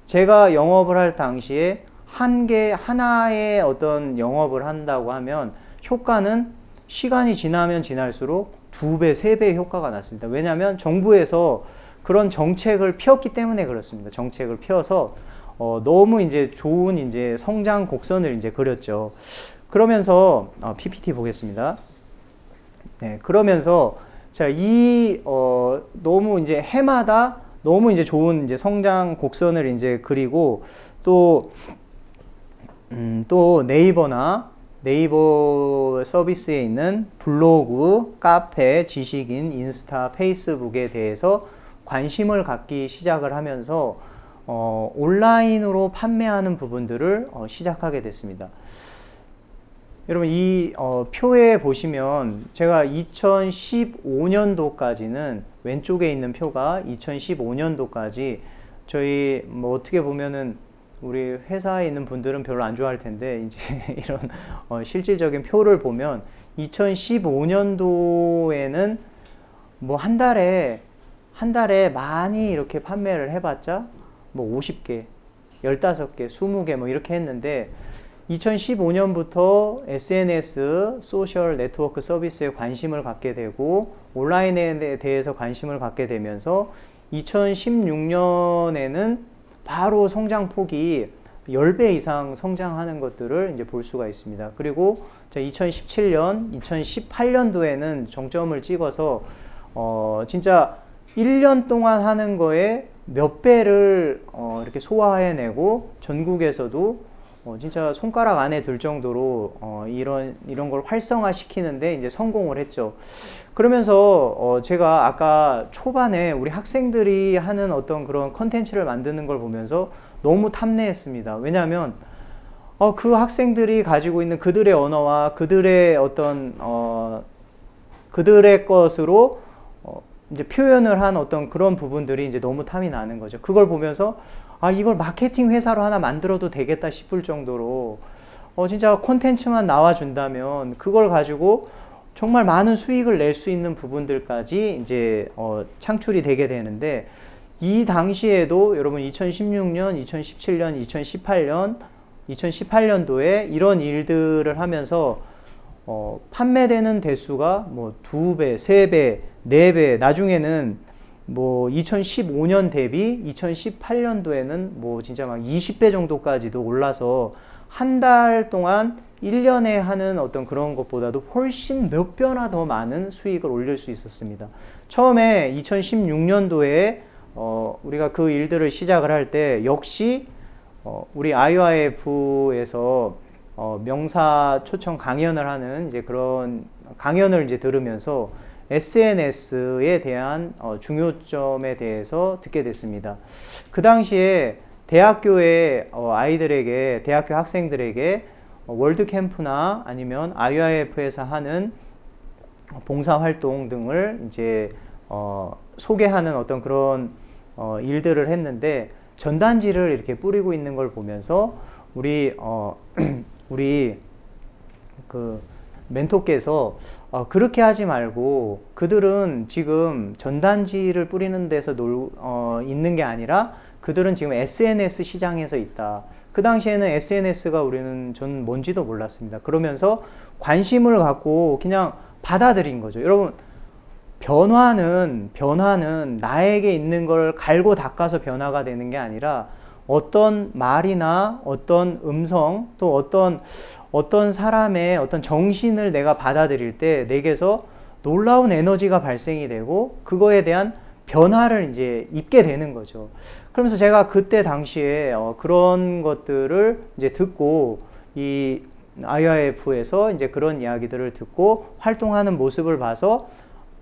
제가 영업을 할 당시에 하나의 어떤 영업을 한다고 하면 효과는 시간이 지나면 지날수록 2배, 3배의 효과가 났습니다. 왜냐하면 정부에서 그런 정책을 펴기 때문에 그렇습니다. 정책을 펴서 너무 이제 좋은 이제 성장 곡선을 이제 그렸죠. 그러면서 PPT 보겠습니다. 네, 그러면서 자, 너무 이제 해마다 너무 이제 좋은 이제 성장 곡선을 이제 그리고, 또 네이버 서비스에 있는 블로그, 카페, 지식인, 인스타, 페이스북에 대해서 관심을 갖기 시작을 하면서 온라인으로 판매하는 부분들을 시작하게 됐습니다. 여러분 이 표에 보시면 제가 2015년도까지는 왼쪽에 있는 표가 2015년도까지 저희 뭐 어떻게 보면은 우리 회사에 있는 분들은 별로 안 좋아할 텐데, 이제 이런 실질적인 표를 보면 2015년도에는 뭐 한 달에 많이 이렇게 판매를 해봤자 뭐 50개, 15개, 20개 뭐 이렇게 했는데, 2015년부터 SNS, 소셜 네트워크 서비스에 관심을 갖게 되고, 온라인에 대해서 관심을 갖게 되면서 2016년에는 바로 성장폭이 10배 이상 성장하는 것들을 이제 볼 수가 있습니다. 그리고 2017년, 2018년도에는 정점을 찍어서 진짜 1년 동안 하는 거에 몇 배를 이렇게 소화해내고, 전국에서도 진짜 손가락 안에 들 정도로 이런 걸 활성화시키는데 이제 성공을 했죠. 그러면서 제가 아까 초반에 우리 학생들이 하는 어떤 그런 컨텐츠를 만드는 걸 보면서 너무 탐내했습니다. 왜냐하면 그 학생들이 가지고 있는 그들의 언어와 그들의 어떤 그들의 것으로 이제 표현을 한 어떤 그런 부분들이 이제 너무 탐이 나는 거죠. 그걸 보면서 이걸 마케팅 회사로 하나 만들어도 되겠다 싶을 정도로 진짜 콘텐츠만 나와준다면 그걸 가지고 정말 많은 수익을 낼 수 있는 부분들까지 이제 창출이 되게 되는데, 이 당시에도 여러분 2016년, 2017년, 2018년도에 이런 일들을 하면서 판매되는 대수가 뭐 2배, 3배, 4배, 나중에는 뭐 2015년 대비 2018년도에는 뭐 진짜 막 20배 정도까지도 올라서 한 달 동안 1년에 하는 어떤 그런 것보다도 훨씬 몇 배나 더 많은 수익을 올릴 수 있었습니다. 처음에 2016년도에 우리가 그 일들을 시작을 할 때 역시 우리 IYF에서 명사 초청 강연을 하는 이제 그런 강연을 이제 들으면서 SNS에 대한 중요점에 대해서 듣게 됐습니다. 그 당시에 대학교의 아이들에게, 대학교 학생들에게 월드캠프나 아니면 IYF에서 하는 봉사활동 등을 이제 소개하는 어떤 그런 일들을 했는데, 전단지를 이렇게 뿌리고 있는 걸 보면서 우리 우리 그 멘토께서 그렇게 하지 말고 그들은 지금 전단지를 뿌리는 데서 있는 게 아니라 그들은 지금 SNS 시장에서 있다. 그 당시에는 SNS가 저는 뭔지도 몰랐습니다. 그러면서 관심을 갖고 그냥 받아들인 거죠. 여러분, 변화는 나에게 있는 걸 갈고 닦아서 변화가 되는 게 아니라 어떤 말이나 어떤 음성 또 어떤 사람의 어떤 정신을 내가 받아들일 때 내게서 놀라운 에너지가 발생이 되고 그거에 대한 변화를 이제 입게 되는 거죠. 그러면서 제가 그때 당시에 그런 것들을 이제 듣고 이 IIF에서 이제 그런 이야기들을 듣고 활동하는 모습을 봐서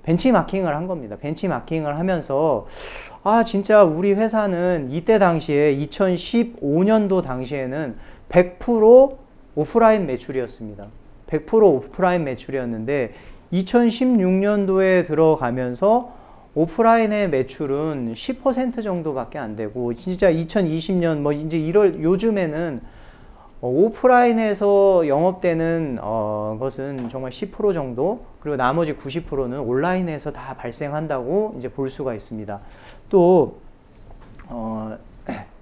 벤치마킹을 한 겁니다. 벤치마킹을 하면서 진짜 우리 회사는 이때 당시에 2015년도 당시에는 100% 오프라인 매출이었습니다. 100% 오프라인 매출이었는데 2016년도에 들어가면서 오프라인의 매출은 10% 정도밖에 안 되고 진짜 2020년 뭐 이제 요즘에는 오프라인에서 영업되는 것은 정말 10% 정도, 그리고 나머지 90%는 온라인에서 다 발생한다고 이제 볼 수가 있습니다. 또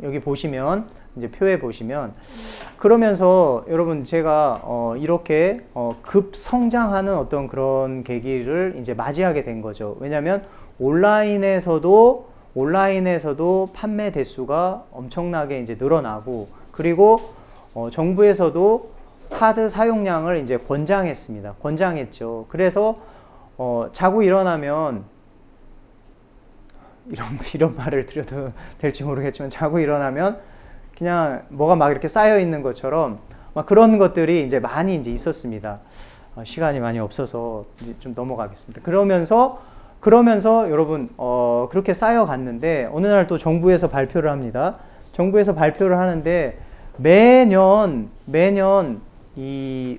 여기 보시면 이제 표에 보시면 그러면서 여러분 제가 이렇게 급성장하는 어떤 그런 계기를 이제 맞이하게 된 거죠. 왜냐하면 온라인에서도 판매 대수가 엄청나게 이제 늘어나고, 그리고 정부에서도 카드 사용량을 이제 권장했죠. 그래서 자고 일어나면 이런 말을 드려도 될지 모르겠지만 자고 일어나면 그냥 뭐가 막 이렇게 쌓여 있는 것처럼 막 그런 것들이 이제 많이 이제 있었습니다. 시간이 많이 없어서 이제 좀 넘어가겠습니다. 그러면서 여러분 그렇게 쌓여 갔는데 어느 날 또 정부에서 발표를 합니다. 정부에서 발표를 하는데 매년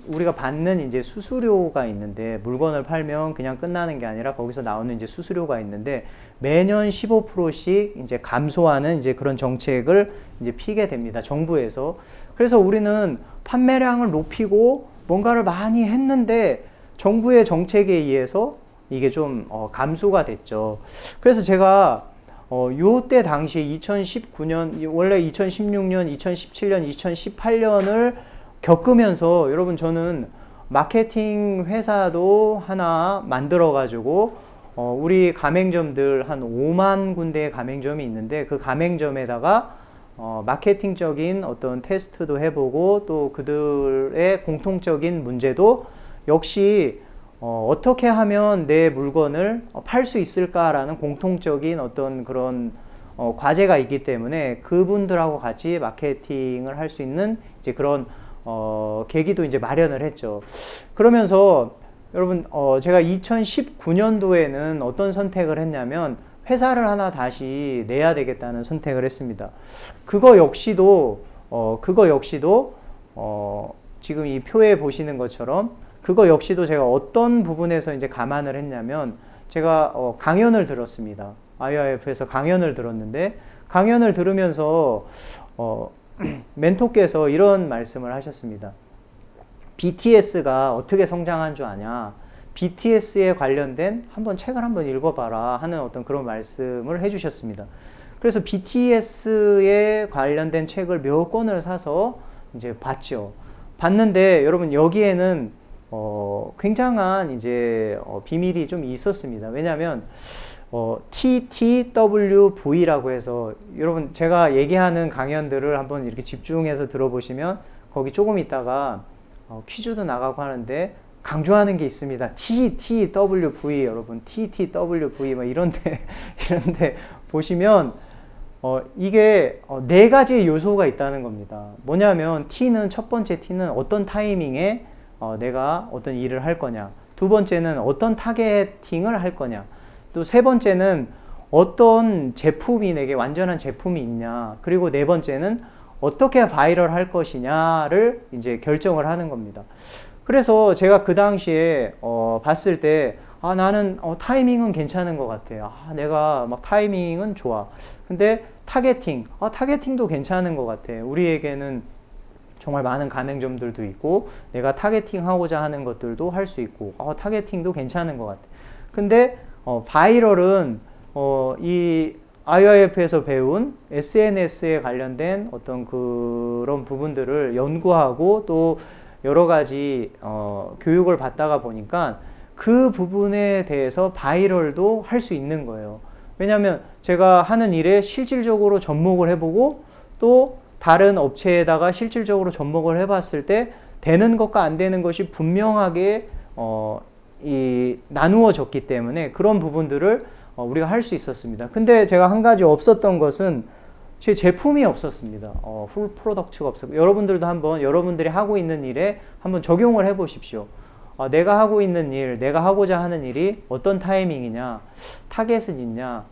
우리가 받는 이제 수수료가 있는데, 물건을 팔면 그냥 끝나는 게 아니라 거기서 나오는 이제 수수료가 있는데 매년 15%씩 이제 감소하는 이제 그런 정책을 이제 피게 됩니다. 정부에서. 그래서 우리는 판매량을 높이고 뭔가를 많이 했는데 정부의 정책에 의해서 이게 좀 감소가 됐죠. 그래서 제가 요때 당시 2019년, 원래 2016년, 2017년, 2018년을 겪으면서 여러분 저는 마케팅 회사도 하나 만들어 가지고 우리 가맹점들 한 5만 군데의 가맹점이 있는데 그 가맹점에다가 마케팅적인 어떤 테스트도 해보고 또 그들의 공통적인 문제도 역시 어떻게 하면 내 물건을 팔 수 있을까라는 공통적인 어떤 그런 과제가 있기 때문에 그분들하고 같이 마케팅을 할 수 있는 이제 그런 계기도 이제 마련을 했죠. 그러면서 여러분 제가 2019년도에는 어떤 선택을 했냐면 회사를 하나 다시 내야 되겠다는 선택을 했습니다. 그거 역시도 지금 이 표에 보시는 것처럼 그거 역시도 제가 어떤 부분에서 이제 감안을 했냐면 제가 강연을 들었습니다. IIF에서 강연을 들었는데 강연을 들으면서 멘토께서 이런 말씀을 하셨습니다. BTS가 어떻게 성장한 줄 아냐? BTS에 관련된 책을 한번 읽어봐라 하는 어떤 그런 말씀을 해주셨습니다. 그래서 BTS에 관련된 책을 몇 권을 사서 이제 봤죠. 봤는데 여러분 여기에는 굉장한 이제 비밀이 좀 있었습니다. 왜냐하면 TTWV라고 해서 여러분 제가 얘기하는 강연들을 한번 이렇게 집중해서 들어보시면 거기 조금 있다가 퀴즈도 나가고 하는데 강조하는 게 있습니다. TTWV 여러분 TTWV 뭐 이런데 보시면 이게 네 가지의 요소가 있다는 겁니다. 뭐냐면 첫 번째 T는 어떤 타이밍에 내가 어떤 일을 할 거냐, 두 번째는 어떤 타겟팅을 할 거냐, 또 세 번째는 어떤 제품이 내게 완전한 제품이 있냐, 그리고 네 번째는 어떻게 바이럴 할 것이냐를 이제 결정을 하는 겁니다. 그래서 제가 그 당시에 봤을 때 나는 타이밍은 괜찮은 것 같아요. 내가 막 타이밍은 좋아. 근데 타겟팅, 타겟팅도 괜찮은 것 같아. 우리에게는 정말 많은 가맹점들도 있고 내가 타겟팅하고자 하는 것들도 할 수 있고 타겟팅도 괜찮은 것 같아. 근데 바이럴은 이 IIF에서 배운 SNS에 관련된 어떤 그런 부분들을 연구하고 또 여러 가지 교육을 받다가 보니까 그 부분에 대해서 바이럴도 할 수 있는 거예요. 왜냐하면 제가 하는 일에 실질적으로 접목을 해보고 또 다른 업체에다가 실질적으로 접목을 해봤을 때 되는 것과 안 되는 것이 분명하게 나누어졌기 때문에 그런 부분들을 우리가 할 수 있었습니다. 근데 제가 한 가지 없었던 것은 제 제품이 없었습니다. 풀 프로덕트가 없었고 여러분들도 한번 여러분들이 하고 있는 일에 한번 적용을 해 보십시오. 내가 하고 있는 일, 내가 하고자 하는 일이 어떤 타이밍이냐, 타겟은 있냐,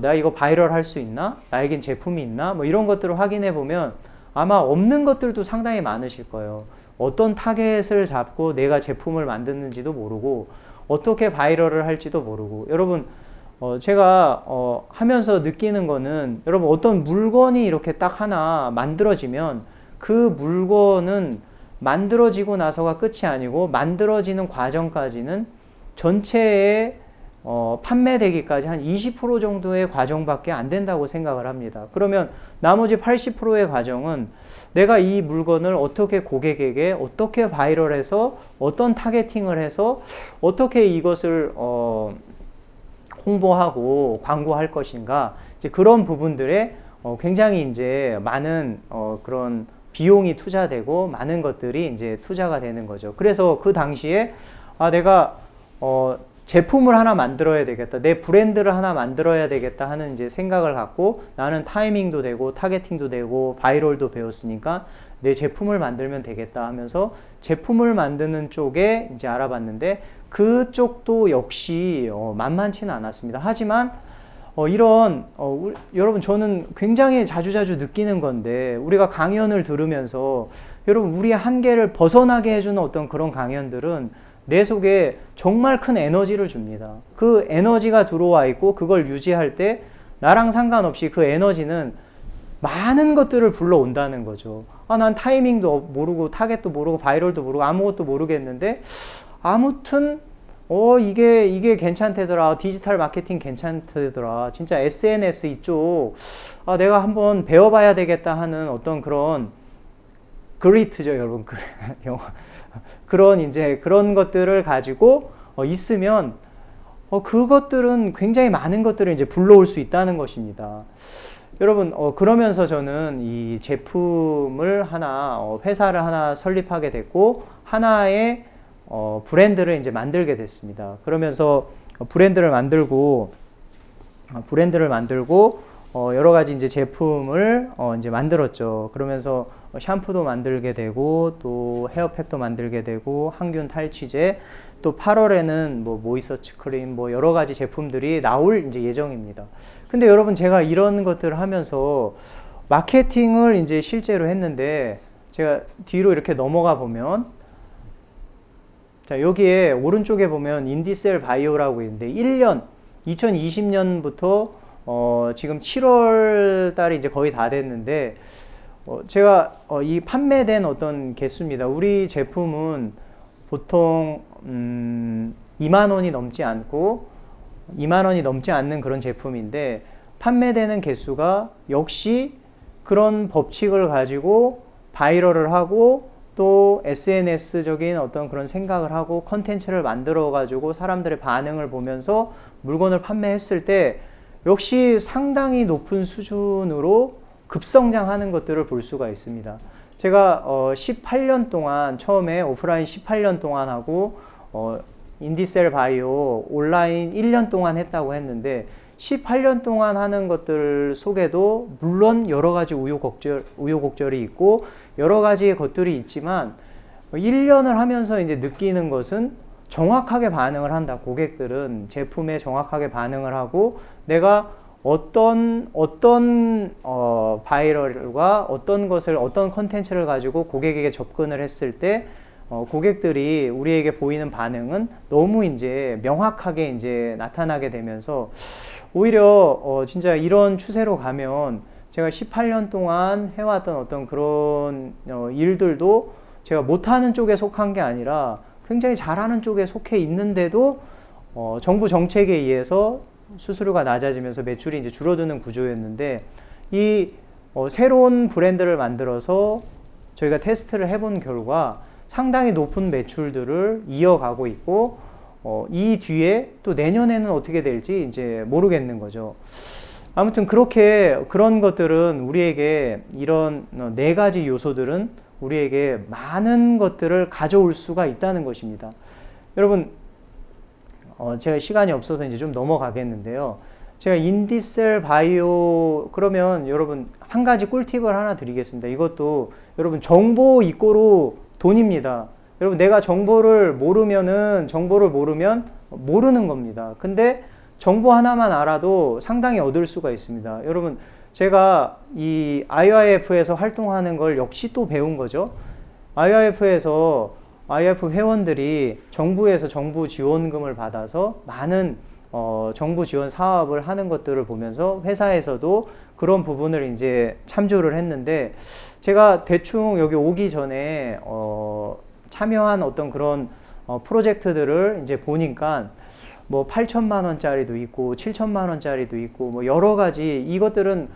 나 이거 바이럴 할 수 있나, 나에겐 제품이 있나, 뭐 이런 것들을 확인해 보면 아마 없는 것들도 상당히 많으실 거예요. 어떤 타겟을 잡고 내가 제품을 만드는지도 모르고 어떻게 바이럴을 할지도 모르고. 여러분 제가 하면서 느끼는 거는 여러분 어떤 물건이 이렇게 딱 하나 만들어지면 그 물건은 만들어지고 나서가 끝이 아니고 만들어지는 과정까지는 전체의 판매되기까지 한 20% 정도의 과정밖에 안 된다고 생각을 합니다. 그러면 나머지 80%의 과정은 내가 이 물건을 어떻게 고객에게 어떻게 바이럴해서 어떤 타겟팅을 해서 어떻게 이것을 홍보하고 광고할 것인가, 이제 그런 부분들에 굉장히 이제 많은 그런 비용이 투자되고 많은 것들이 이제 투자가 되는 거죠. 그래서 그 당시에 내가 제품을 하나 만들어야 되겠다, 내 브랜드를 하나 만들어야 되겠다 하는 이제 생각을 갖고 나는 타이밍도 되고 타겟팅도 되고 바이럴도 배웠으니까 내 제품을 만들면 되겠다 하면서 제품을 만드는 쪽에 이제 알아봤는데 그쪽도 역시 만만치는 않았습니다. 하지만 여러분 저는 굉장히 자주자주 느끼는 건데 우리가 강연을 들으면서 여러분 우리의 한계를 벗어나게 해주는 어떤 그런 강연들은 내 속에 정말 큰 에너지를 줍니다. 그 에너지가 들어와 있고 그걸 유지할 때 나랑 상관없이 그 에너지는 많은 것들을 불러온다는 거죠. 난 타이밍도 모르고 타겟도 모르고 바이럴도 모르고 아무것도 모르겠는데 아무튼 이게 괜찮대더라, 디지털 마케팅 괜찮대더라, 진짜 SNS 이쪽 내가 한번 배워봐야 되겠다 하는 어떤 그런 그리트죠 여러분. 영화 그런 것들을 가지고 있으면 그것들은 굉장히 많은 것들을 이제 불러올 수 있다는 것입니다. 여러분 그러면서 저는 이 제품을 회사를 하나 설립하게 됐고 하나의 브랜드를 이제 만들게 됐습니다. 그러면서 브랜드를 만들고 여러 가지 이제 제품을 이제 만들었죠. 그러면서 샴푸도 만들게 되고 또 헤어팩도 만들게 되고 항균 탈취제, 또 8월에는 뭐 모이서치 크림, 뭐 여러 가지 제품들이 나올 이제 예정입니다. 근데 여러분 제가 이런 것들을 하면서 마케팅을 이제 실제로 했는데 제가 뒤로 이렇게 넘어가 보면 자, 여기에 오른쪽에 보면 인디셀 바이오라고 있는데 2020년부터 지금 7월 달이 이제 거의 다 됐는데 제가 이 판매된 어떤 개수입니다. 우리 제품은 보통 2만 원이 넘지 않는 그런 제품인데 판매되는 개수가 역시 그런 법칙을 가지고 바이럴을 하고 또 SNS적인 어떤 그런 생각을 하고 컨텐츠를 만들어 가지고 사람들의 반응을 보면서 물건을 판매했을 때 역시 상당히 높은 수준으로 급성장하는 것들을 볼 수가 있습니다. 제가 18년 동안 처음에 오프라인 18년 동안 하고 인디셀 바이오 온라인 1년 동안 했다고 했는데 18년 동안 하는 것들 속에도 물론 여러 가지 우여곡절이 있고 여러 가지의 것들이 있지만 1년을 하면서 이제 느끼는 것은 정확하게 반응을 한다. 고객들은 제품에 정확하게 반응을 하고 내가 어떤 바이럴과 어떤 컨텐츠를 가지고 고객에게 접근을 했을 때 고객들이 우리에게 보이는 반응은 너무 이제 명확하게 이제 나타나게 되면서 오히려 진짜 이런 추세로 가면 제가 18년 동안 해왔던 어떤 그런 일들도 제가 못하는 쪽에 속한 게 아니라 굉장히 잘하는 쪽에 속해 있는데도 정부 정책에 의해서 수수료가 낮아지면서 매출이 이제 줄어드는 구조였는데 이 새로운 브랜드를 만들어서 저희가 테스트를 해본 결과 상당히 높은 매출들을 이어가고 있고 이 뒤에 또 내년에는 어떻게 될지 이제 모르겠는 거죠. 아무튼 그렇게 그런 것들은 우리에게 이런 네 가지 요소들은 우리에게 많은 것들을 가져올 수가 있다는 것입니다. 여러분 제가 시간이 없어서 이제 좀 넘어가겠는데요. 제가 인디셀 바이오 그러면 여러분 한 가지 꿀팁을 하나 드리겠습니다. 이것도 여러분 정보 이꼬로 돈입니다. 여러분 내가 정보를 모르면 모르는 겁니다. 근데 정보 하나만 알아도 상당히 얻을 수가 있습니다. 여러분 제가 이 IIF에서 활동하는 걸 역시 또 배운 거죠. IIF에서 IIF 회원들이 정부에서 정부 지원금을 받아서 많은 정부 지원 사업을 하는 것들을 보면서 회사에서도 그런 부분을 이제 참조를 했는데 제가 대충 여기 오기 전에 참여한 어떤 그런 프로젝트들을 이제 보니까 뭐 8천만 원짜리도 있고 7천만 원짜리도 있고 뭐 여러 가지 이것들은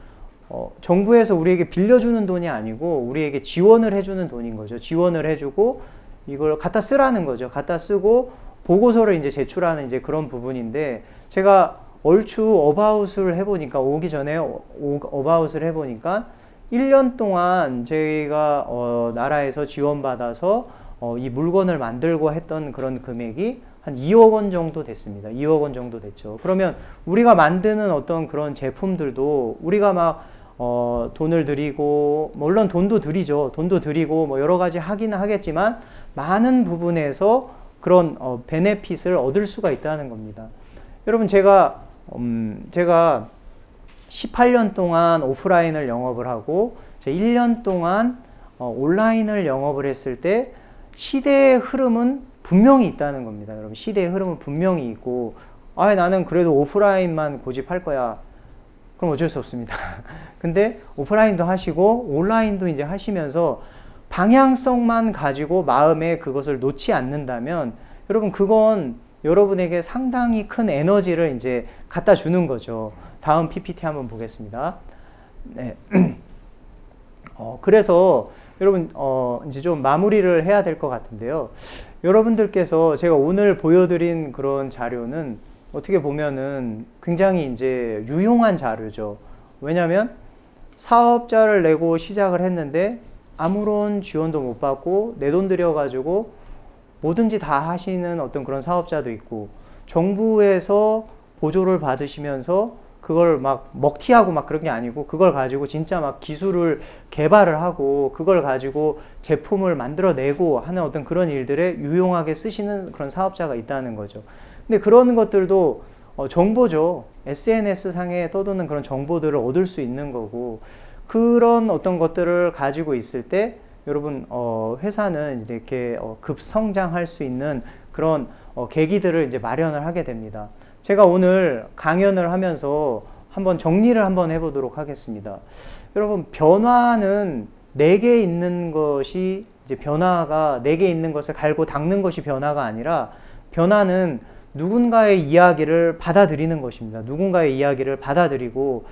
정부에서 우리에게 빌려주는 돈이 아니고 우리에게 지원을 해주는 돈인 거죠. 지원을 해주고 이걸 갖다 쓰라는 거죠. 갖다 쓰고 보고서를 이제 제출하는 이제 그런 부분인데 제가 얼추 어바웃을 해보니까 오기 전에 어바웃을 해보니까 1년 동안 저희가 나라에서 지원받아서 이 물건을 만들고 했던 그런 금액이 한 2억 원 정도 됐습니다. 2억 원 정도 됐죠. 그러면 우리가 만드는 어떤 그런 제품들도 우리가 막 돈을 들이고 물론 돈도 들이죠. 돈도 들이고 뭐 여러 가지 하기는 하겠지만 많은 부분에서 그런 베네핏을 얻을 수가 있다는 겁니다. 여러분 제가 18년 동안 오프라인을 영업을 하고 1년 동안 온라인을 영업을 했을 때 시대의 흐름은 분명히 있다는 겁니다. 여러분 시대의 흐름은 분명히 있고 나는 그래도 오프라인만 고집할 거야. 그럼 어쩔 수 없습니다. 근데 오프라인도 하시고 온라인도 이제 하시면서 방향성만 가지고 마음에 그것을 놓지 않는다면 여러분 그건 여러분에게 상당히 큰 에너지를 이제 갖다 주는 거죠. 다음 PPT 한번 보겠습니다. 네. 그래서 여러분 이제 좀 마무리를 해야 될 것 같은데요. 여러분들께서 제가 오늘 보여드린 그런 자료는 어떻게 보면은 굉장히 이제 유용한 자료죠. 왜냐하면 사업자를 내고 시작을 했는데 아무런 지원도 못 받고 내 돈 들여가지고 뭐든지 다 하시는 어떤 그런 사업자도 있고 정부에서 보조를 받으시면서 그걸 막 먹튀하고 막 그런 게 아니고 그걸 가지고 진짜 막 기술을 개발을 하고 그걸 가지고 제품을 만들어내고 하는 어떤 그런 일들에 유용하게 쓰시는 그런 사업자가 있다는 거죠. 근데 그런 것들도 정보죠. SNS 상에 떠도는 그런 정보들을 얻을 수 있는 거고 그런 어떤 것들을 가지고 있을 때 여러분 회사는 이렇게 급성장할 수 있는 그런 계기들을 이제 마련을 하게 됩니다. 제가 오늘 강연을 하면서 한번 정리를 한번 해보도록 하겠습니다. 여러분 변화는 내게 있는 것이 이제 변화가 내게 있는 것을 갈고 닦는 것이 변화가 아니라 변화는 누군가의 이야기를 받아들이는 것입니다. 누군가의 이야기를 받아들이고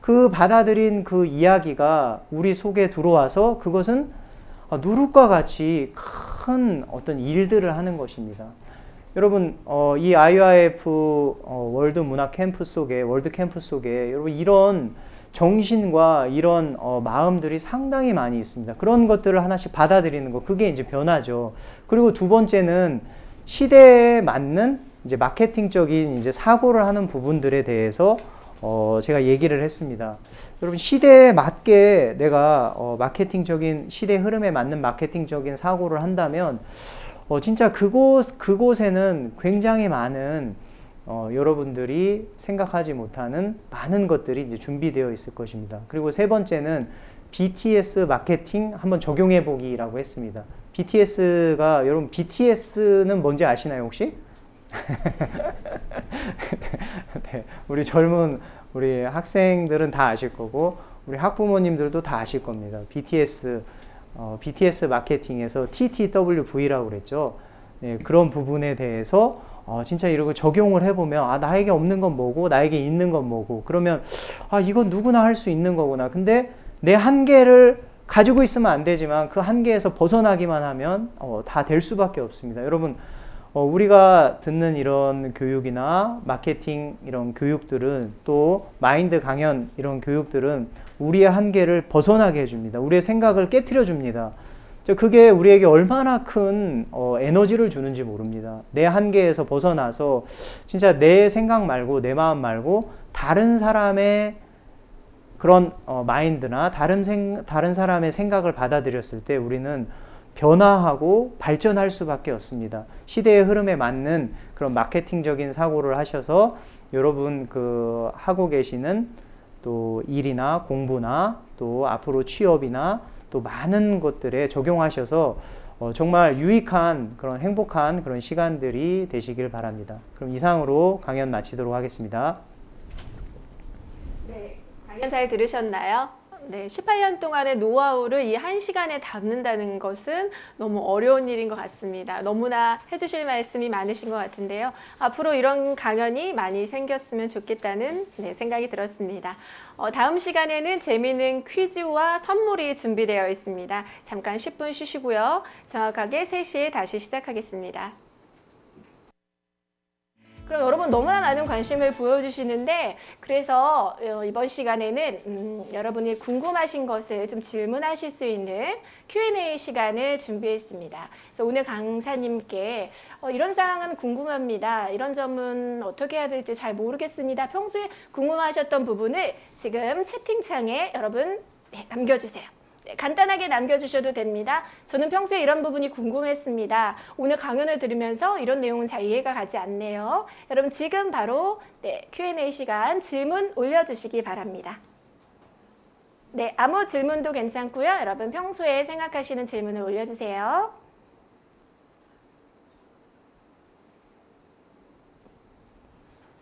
그 받아들인 그 이야기가 우리 속에 들어와서 그것은 누룩과 같이 큰 어떤 일들을 하는 것입니다. 여러분 이 IIF 월드 문화 캠프 속에 월드 캠프 속에 여러분 이런 정신과 이런 마음들이 상당히 많이 있습니다. 그런 것들을 하나씩 받아들이는 거 그게 이제 변화죠. 그리고 두 번째는 시대에 맞는 이제 마케팅적인 이제 사고를 하는 부분들에 대해서 제가 얘기를 했습니다. 여러분 시대에 맞게 내가 마케팅적인 시대 흐름에 맞는 마케팅적인 사고를 한다면 진짜 그곳에는 굉장히 많은 여러분들이 생각하지 못하는 많은 것들이 이제 준비되어 있을 것입니다. 그리고 세 번째는 BTS 마케팅 한번 적용해 보기라고 했습니다. BTS가 여러분 BTS는 뭔지 아시나요 혹시? 네, 우리 젊은 우리 학생들은 다 아실 거고 우리 학부모님들도 다 아실 겁니다. BTS 마케팅에서 TTWV라고 그랬죠. 네, 그런 부분에 대해서 진짜 이러고 적용을 해보면 나에게 없는 건 뭐고 나에게 있는 건 뭐고 그러면 이건 누구나 할 수 있는 거구나. 근데 내 한계를 가지고 있으면 안 되지만 그 한계에서 벗어나기만 하면 다 될 수밖에 없습니다. 여러분 우리가 듣는 이런 교육이나 마케팅 이런 교육들은 또 마인드 강연 이런 교육들은 우리의 한계를 벗어나게 해줍니다. 우리의 생각을 깨트려 줍니다. 그게 우리에게 얼마나 큰 에너지를 주는지 모릅니다. 내 한계에서 벗어나서 진짜 내 생각 말고 내 마음 말고 다른 사람의 그런 마인드나 다른 사람의 생각을 받아들였을 때 우리는 변화하고 발전할 수밖에 없습니다. 시대의 흐름에 맞는 그런 마케팅적인 사고를 하셔서 여러분 그 하고 계시는 또 일이나 공부나 또 앞으로 취업이나 또 많은 것들에 적용하셔서 정말 유익한 그런 행복한 그런 시간들이 되시길 바랍니다. 그럼 이상으로 강연 마치도록 하겠습니다. 네, 강연 잘 들으셨나요? 네, 18년 동안의 노하우를 이 1시간에 담는다는 것은 너무 어려운 일인 것 같습니다. 너무나 해주실 말씀이 많으신 것 같은데요. 앞으로 이런 강연이 많이 생겼으면 좋겠다는 생각이 들었습니다. 다음 시간에는 재미있는 퀴즈와 선물이 준비되어 있습니다. 잠깐 10분 쉬시고요. 정확하게 3시에 다시 시작하겠습니다. 그럼 여러분 너무나 많은 관심을 보여주시는데 그래서 이번 시간에는 여러분이 궁금하신 것을 좀 질문하실 수 있는 Q&A 시간을 준비했습니다. 그래서 오늘 강사님께 이런 사항은 궁금합니다. 이런 점은 어떻게 해야 될지 잘 모르겠습니다. 평소에 궁금하셨던 부분을 지금 채팅창에 여러분 남겨주세요. 간단하게 남겨주셔도 됩니다. 저는 평소에 이런 부분이 궁금했습니다. 오늘 강연을 들으면서 이런 내용은 잘 이해가 가지 않네요. 여러분 지금 바로 Q&A 시간 질문 올려주시기 바랍니다. 네, 아무 질문도 괜찮고요. 여러분 평소에 생각하시는 질문을 올려주세요.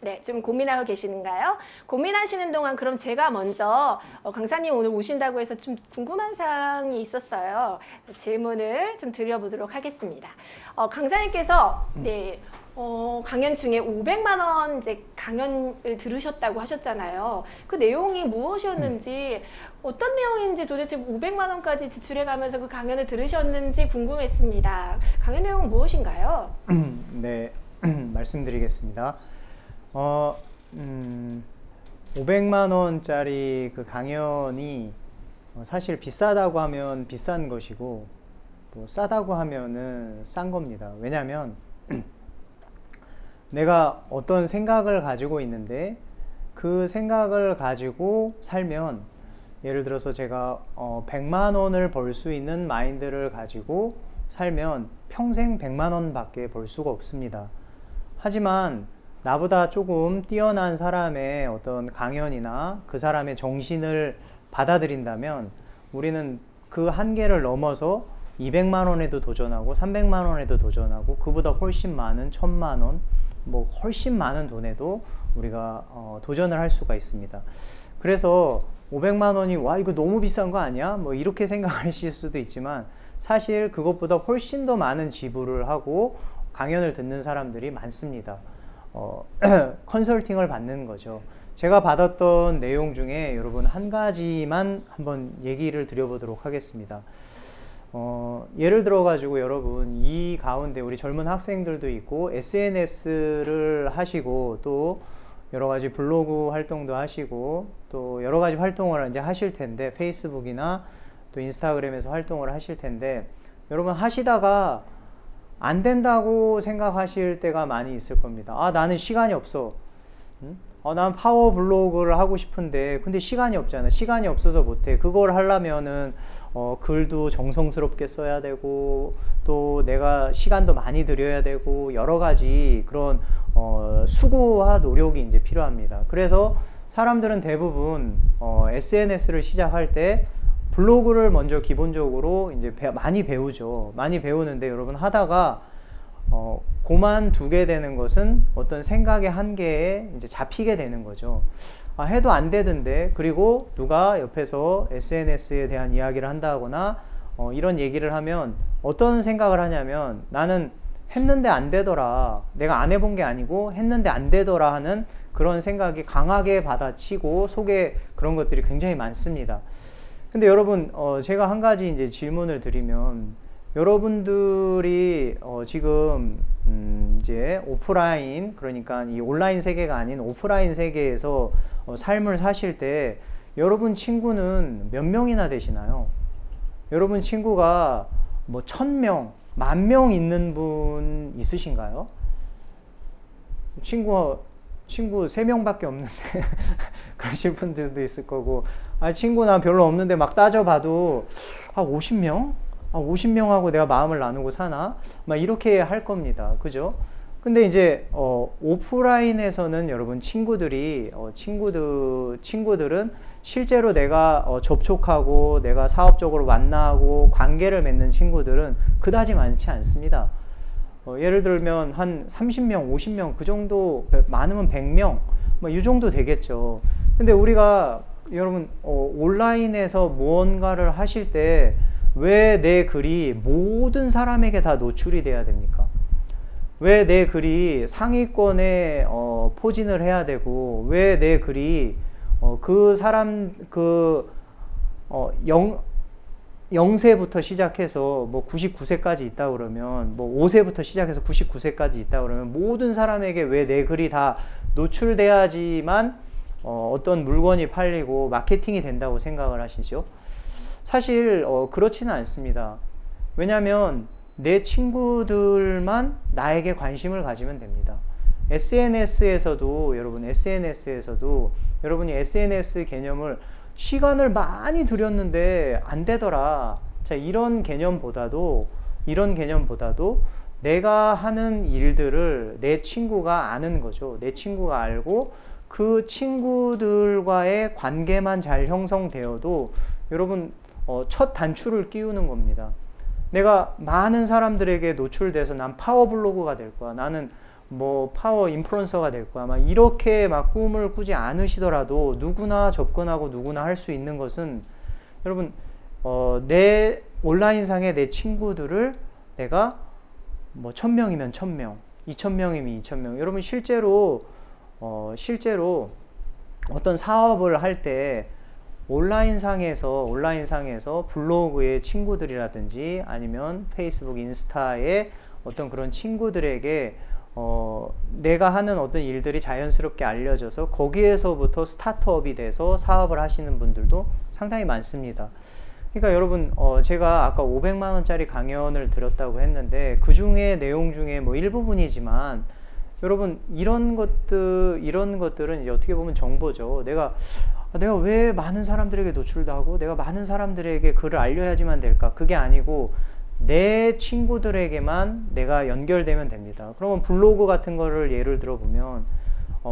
네, 좀 고민하고 계시는가요? 고민하시는 동안 그럼 제가 먼저 강사님 오늘 오신다고 해서 좀 궁금한 사항이 있었어요. 질문을 좀 드려보도록 하겠습니다. 강사님께서 강연 중에 500만 원 이제 강연을 들으셨다고 하셨잖아요. 그 내용이 무엇이었는지 어떤 내용인지 도대체 500만 원까지 지출해 가면서 그 강연을 들으셨는지 궁금했습니다. 강연 내용은 무엇인가요? 네, 말씀드리겠습니다. 500만 원짜리 그 강연이 사실 비싸다고 하면 비싼 것이고 또 싸다고 하면은 싼 겁니다. 왜냐하면 내가 어떤 생각을 가지고 있는데 그 생각을 가지고 살면 예를 들어서 제가 100만 원을 벌 수 있는 마인드를 가지고 살면 평생 100만 원 밖에 벌 수가 없습니다. 하지만 나보다 조금 뛰어난 사람의 어떤 강연이나 그 사람의 정신을 받아들인다면 우리는 그 한계를 넘어서 200만 원에도 도전하고 300만 원에도 도전하고 그보다 훨씬 많은 1000만 원, 뭐 훨씬 많은 돈에도 우리가 도전을 할 수가 있습니다. 그래서 500만 원이 와 이거 너무 비싼 거 아니야? 뭐 이렇게 생각하실 수도 있지만 사실 그것보다 훨씬 더 많은 지불을 하고 강연을 듣는 사람들이 많습니다. 컨설팅을 받는 거죠. 제가 받았던 내용 중에 여러분 한 가지만 한번 얘기를 드려보도록 하겠습니다. 예를 들어 가지고 여러분 이 가운데 우리 젊은 학생들도 있고 SNS를 하시고 또 여러 가지 블로그 활동도 하시고 또 여러 가지 활동을 이제 하실 텐데 페이스북이나 또 인스타그램에서 활동을 하실 텐데 여러분 하시다가 안 된다고 생각하실 때가 많이 있을 겁니다. 나는 시간이 없어. 난 파워 블로그를 하고 싶은데 근데 시간이 없잖아. 시간이 없어서 못해. 그걸 하려면은 글도 정성스럽게 써야 되고 또 내가 시간도 많이 들여야 되고 여러 가지 그런 수고와 노력이 이제 필요합니다. 그래서 사람들은 대부분 SNS를 시작할 때 블로그를 먼저 기본적으로 이제 많이 배우죠. 많이 배우는데 여러분 하다가 그만두게 되는 것은 어떤 생각의 한계에 이제 잡히게 되는 거죠. 해도 안 되던데, 그리고 누가 옆에서 SNS에 대한 이야기를 한다거나 이런 얘기를 하면 어떤 생각을 하냐면, 나는 했는데 안 되더라, 내가 안 해본 게 아니고 했는데 안 되더라 하는 그런 생각이 강하게 받아치고 속에 그런 것들이 굉장히 많습니다. 근데 여러분, 제가 한 가지 이제 질문을 드리면, 여러분들이 지금 이제 오프라인, 그러니까 이 온라인 세계가 아닌 오프라인 세계에서 삶을 사실 때 여러분 친구는 몇 명이나 되시나요? 여러분 친구가 뭐 1000명, 10,000명 있는 분 있으신가요? 친구 3명밖에 없는데 그러신 분들도 있을 거고, 친구 나 별로 없는데 막 따져봐도 50명? 50명하고 내가 마음을 나누고 사나? 막 이렇게 할 겁니다. 그죠? 근데 이제 오프라인에서는 여러분 친구들은 실제로 내가 접촉하고 내가 사업적으로 만나고 관계를 맺는 친구들은 그다지 많지 않습니다. 예를 들면 한 30명, 50명 그 정도, 많으면 100명 뭐 이 정도 되겠죠. 근데 우리가 여러분 온라인에서 무언가를 하실 때 왜 내 글이 모든 사람에게 다 노출이 돼야 됩니까? 왜 내 글이 상위권에 포진을 해야 되고, 왜 내 글이 그 사람 0세부터 시작해서 뭐 99세까지 있다 그러면, 뭐 5세부터 시작해서 99세까지 있다 그러면 모든 사람에게 왜 내 글이 다 노출돼야지만 어떤 물건이 팔리고 마케팅이 된다고 생각을 하시죠? 사실 그렇지는 않습니다. 왜냐하면 내 친구들만 나에게 관심을 가지면 됩니다. SNS에서도 여러분이 SNS 개념을 시간을 많이 들였는데 안 되더라. 자, 이런 개념보다도 내가 하는 일들을 내 친구가 아는 거죠. 내 친구가 알고 그 친구들과의 관계만 잘 형성되어도 여러분 첫 단추를 끼우는 겁니다. 내가 많은 사람들에게 노출돼서 난 파워 블로거가 될 거야, 나는 뭐 파워 인플루언서가 될 거야, 막 이렇게 막 꿈을 꾸지 않으시더라도 누구나 접근하고 누구나 할 수 있는 것은, 여러분 내 온라인상의 내 친구들을 내가 뭐 1000명이면 1000명, 2000명이면 2000명, 여러분 실제로 어떤 사업을 할 때 온라인상에서 블로그의 친구들이라든지 아니면 페이스북, 인스타의 어떤 그런 친구들에게 내가 하는 어떤 일들이 자연스럽게 알려져서 거기에서부터 스타트업이 돼서 사업을 하시는 분들도 상당히 많습니다. 그러니까 여러분 제가 아까 500만 원짜리 강연을 들었다고 했는데 그 중에 내용 중에 뭐 일부분이지만, 여러분 이런 것들은 이제 어떻게 보면 정보죠. 내가 왜 많은 사람들에게 노출도 하고 내가 많은 사람들에게 글을 알려야지만 될까? 그게 아니고 내 친구들에게만 내가 연결되면 됩니다. 그러면 블로그 같은 거를 예를 들어보면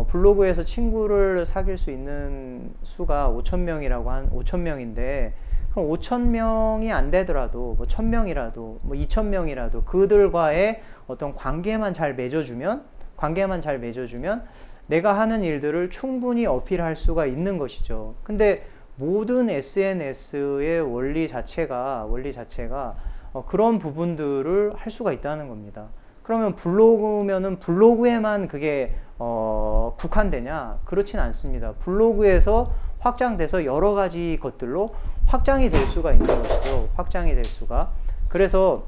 블로그에서 친구를 사귈 수 있는 수가 5,000명인데 그럼 5,000명이 안 되더라도 뭐 1,000명이라도 뭐 2,000명이라도 그들과의 어떤 관계만 잘 맺어주면 내가 하는 일들을 충분히 어필할 수가 있는 것이죠. 근데 모든 SNS의 원리 자체가 그런 부분들을 할 수가 있다는 겁니다. 그러면 블로그면은 블로그에만 그게 국한되냐? 그렇진 않습니다. 블로그에서 확장돼서 여러 가지 것들로 확장이 될 수가 있는 것이죠. 확장이 될 수가. 그래서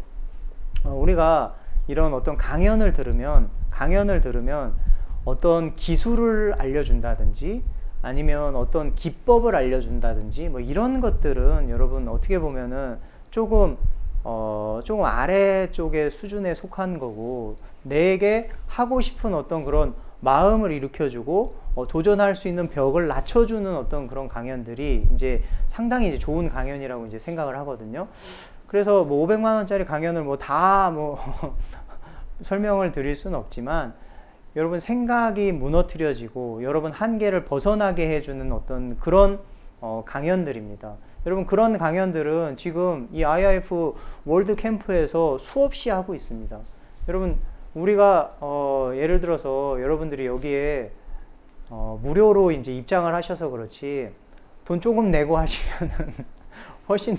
우리가 이런 어떤 강연을 들으면 어떤 기술을 알려준다든지 아니면 어떤 기법을 알려준다든지 뭐 이런 것들은 여러분 어떻게 보면은 조금 아래쪽의 수준에 속한 거고, 내게 하고 싶은 어떤 그런 마음을 일으켜주고 도전할 수 있는 벽을 낮춰주는 어떤 그런 강연들이 이제 상당히 이제 좋은 강연이라고 이제 생각을 하거든요. 그래서 뭐 500만 원짜리 강연을 뭐 다 설명을 드릴 수는 없지만, 여러분 생각이 무너뜨려지고 여러분 한계를 벗어나게 해주는 어떤 그런 강연들입니다. 여러분 그런 강연들은 지금 이 IIF 월드 캠프에서 수없이 하고 있습니다. 여러분 우리가 예를 들어서 여러분들이 여기에 무료로 이제 입장을 하셔서 그렇지 돈 조금 내고 하시면은 훨씬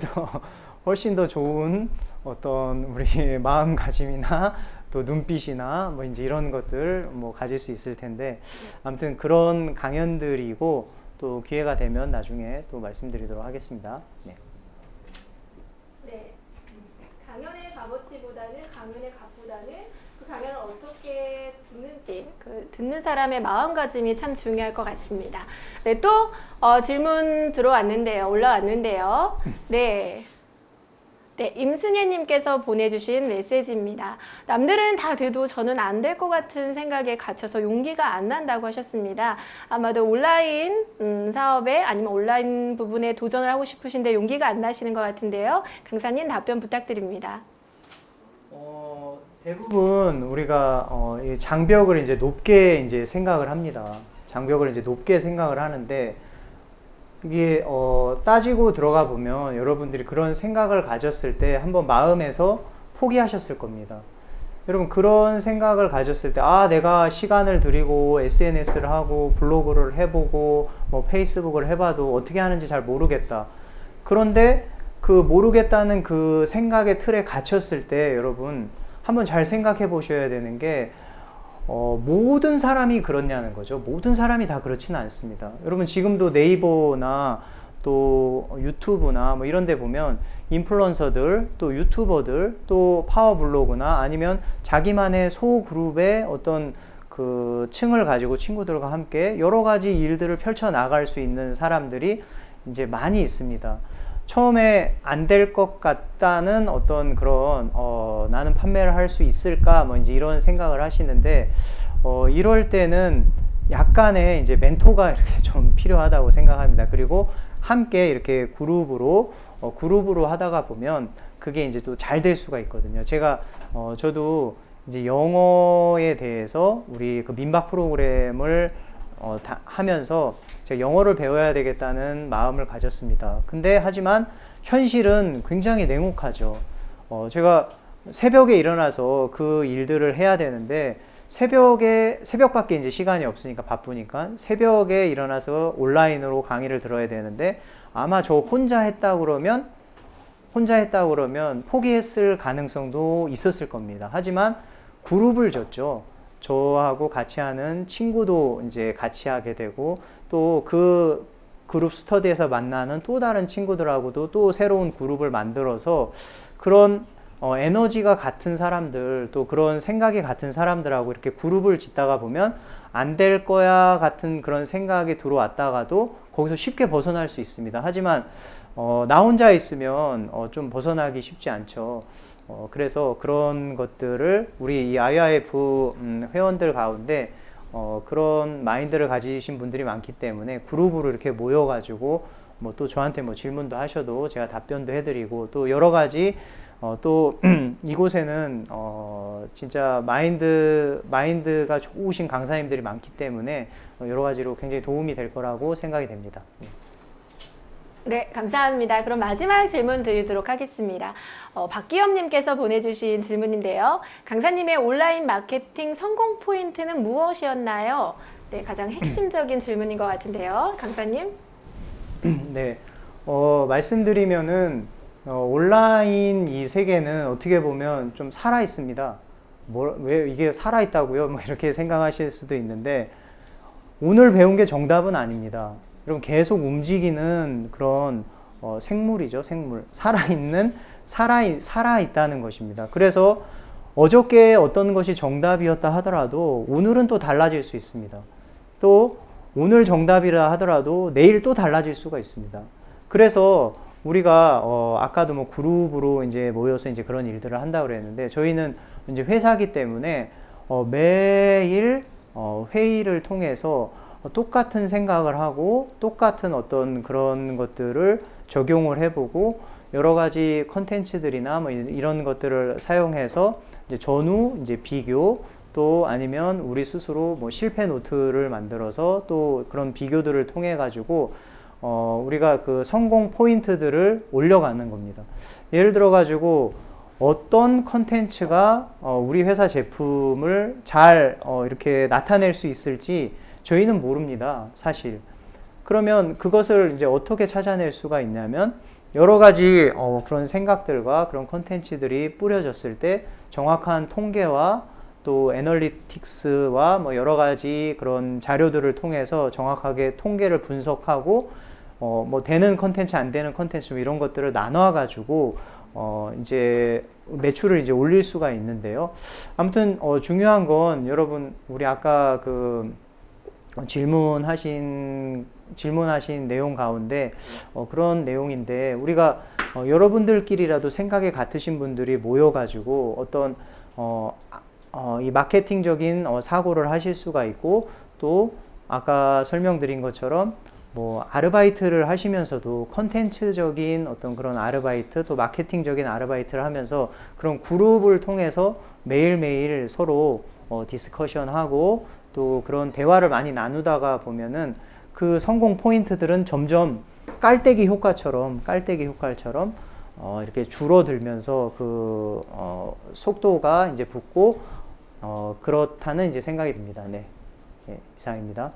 더 좋은 어떤 우리 마음가짐이나 또 눈빛이나 뭐 이제 이런 것들 뭐 가질 수 있을 텐데 아무튼 그런 강연들이고 또 기회가 되면 나중에 또 말씀드리도록 하겠습니다. 네. 네. 강연의 값어치보다는 강연의 값보다는 그 강연을 어떻게 듣는지 그 듣는 사람의 마음가짐이 참 중요할 것 같습니다. 네, 또 질문 올라왔는데요. 네. 네, 임순예님께서 보내주신 메시지입니다. 남들은 다 돼도 저는 안 될 것 같은 생각에 갇혀서 용기가 안 난다고 하셨습니다. 아마도 온라인 사업에 아니면 온라인 부분에 도전을 하고 싶으신데 용기가 안 나시는 것 같은데요. 강사님 답변 부탁드립니다. 대부분 우리가 이 장벽을 이제 높게 이제 생각을 합니다. 장벽을 이제 높게 생각을 하는데 이게 따지고 들어가 보면 여러분들이 그런 생각을 가졌을 때 한번 마음에서 포기하셨을 겁니다. 여러분 그런 생각을 가졌을 때 내가 시간을 들이고 SNS를 하고 블로그를 해보고 뭐 페이스북을 해봐도 어떻게 하는지 잘 모르겠다. 그런데 그 모르겠다는 그 생각의 틀에 갇혔을 때 여러분 한번 잘 생각해 보셔야 되는 게 모든 사람이 그렇냐는 거죠. 모든 사람이 다 그렇지는 않습니다. 여러분 지금도 네이버나 또 유튜브나 뭐 이런 데 보면 인플루언서들 또 유튜버들 또 파워블로그나 아니면 자기만의 소그룹의 어떤 그 층을 가지고 친구들과 함께 여러 가지 일들을 펼쳐 나갈 수 있는 사람들이 이제 많이 있습니다. 처음에 안 될 것 같다는 어떤 그런 나는 판매를 할 수 있을까 뭐 이제 이런 생각을 하시는데 이럴 때는 약간의 이제 멘토가 이렇게 좀 필요하다고 생각합니다. 그리고 함께 이렇게 그룹으로 하다가 보면 그게 이제 또 잘 될 수가 있거든요. 저도 이제 영어에 대해서 우리 그 민박 프로그램을 하면서 제가 영어를 배워야 되겠다는 마음을 가졌습니다. 근데 하지만 현실은 굉장히 냉혹하죠. 제가 새벽에 일어나서 그 일들을 해야 되는데 새벽밖에 이제 시간이 없으니까 바쁘니까 새벽에 일어나서 온라인으로 강의를 들어야 되는데 아마 저 혼자 했다 그러면 포기했을 가능성도 있었을 겁니다. 하지만 그룹을 줬죠. 저하고 같이 하는 친구도 이제 같이 하게 되고 또 그 그룹 스터디에서 만나는 또 다른 친구들하고도 또 새로운 그룹을 만들어서 그런 에너지가 같은 사람들 또 그런 생각이 같은 사람들하고 이렇게 그룹을 짓다가 보면 안 될 거야 같은 그런 생각이 들어왔다가도 거기서 쉽게 벗어날 수 있습니다. 하지만 나 혼자 있으면 좀 벗어나기 쉽지 않죠. 그래서 그런 것들을 우리 이 IIF 회원들 가운데 그런 마인드를 가지신 분들이 많기 때문에 그룹으로 이렇게 모여가지고 뭐 또 저한테 뭐 질문도 하셔도 제가 답변도 해드리고 또 여러 가지 또 이곳에는 진짜 마인드가 좋으신 강사님들이 많기 때문에 여러 가지로 굉장히 도움이 될 거라고 생각이 됩니다. 네, 감사합니다. 그럼 마지막 질문 드리도록 하겠습니다. 박기엽님께서 보내주신 질문인데요. 강사님의 온라인 마케팅 성공 포인트는 무엇이었나요? 네, 가장 핵심적인 질문인 것 같은데요. 강사님? 네, 말씀드리면은 온라인 이 세계는 어떻게 보면 좀 살아 있습니다. 왜 이게 살아 있다고요? 뭐 이렇게 생각하실 수도 있는데 오늘 배운 게 정답은 아닙니다. 여러분 계속 움직이는 그런 생물이죠, 생물. 살아있다는 것입니다. 그래서 어저께 어떤 것이 정답이었다 하더라도 오늘은 또 달라질 수 있습니다. 또 오늘 정답이라 하더라도 내일 또 달라질 수가 있습니다. 그래서 우리가 아까도 뭐 그룹으로 이제 모여서 이제 그런 일들을 한다고 그랬는데 저희는 이제 회사기 때문에 매일 회의를 통해서 똑같은 생각을 하고 똑같은 어떤 그런 것들을 적용을 해보고 여러 가지 컨텐츠들이나 뭐 이런 것들을 사용해서 이제 전후 이제 비교 또 아니면 우리 스스로 뭐 실패 노트를 만들어서 또 그런 비교들을 통해 가지고 우리가 그 성공 포인트들을 올려가는 겁니다. 예를 들어 가지고 어떤 컨텐츠가 우리 회사 제품을 잘 이렇게 나타낼 수 있을지 저희는 모릅니다, 사실. 그러면 그것을 이제 어떻게 찾아낼 수가 있냐면 여러 가지 그런 생각들과 그런 컨텐츠들이 뿌려졌을 때 정확한 통계와 또 애널리틱스와 뭐 여러 가지 그런 자료들을 통해서 정확하게 통계를 분석하고 뭐 되는 컨텐츠 안 되는 컨텐츠 이런 것들을 나눠 가지고 이제 매출을 이제 올릴 수가 있는데요. 아무튼 중요한 건 여러분 우리 아까 그 질문하신 내용 가운데 그런 내용인데 우리가 여러분들끼리라도 생각이 같으신 분들이 모여가지고 어떤 이 마케팅적인 사고를 하실 수가 있고 또 아까 설명드린 것처럼 뭐 아르바이트를 하시면서도 컨텐츠적인 어떤 그런 아르바이트 또 마케팅적인 아르바이트를 하면서 그런 그룹을 통해서 매일매일 서로 디스커션하고 또 그런 대화를 많이 나누다가 보면은 그 성공 포인트들은 점점 깔때기 효과처럼 이렇게 줄어들면서 그 속도가 이제 붙고 그렇다는 이제 생각이 듭니다. 네, 이상입니다.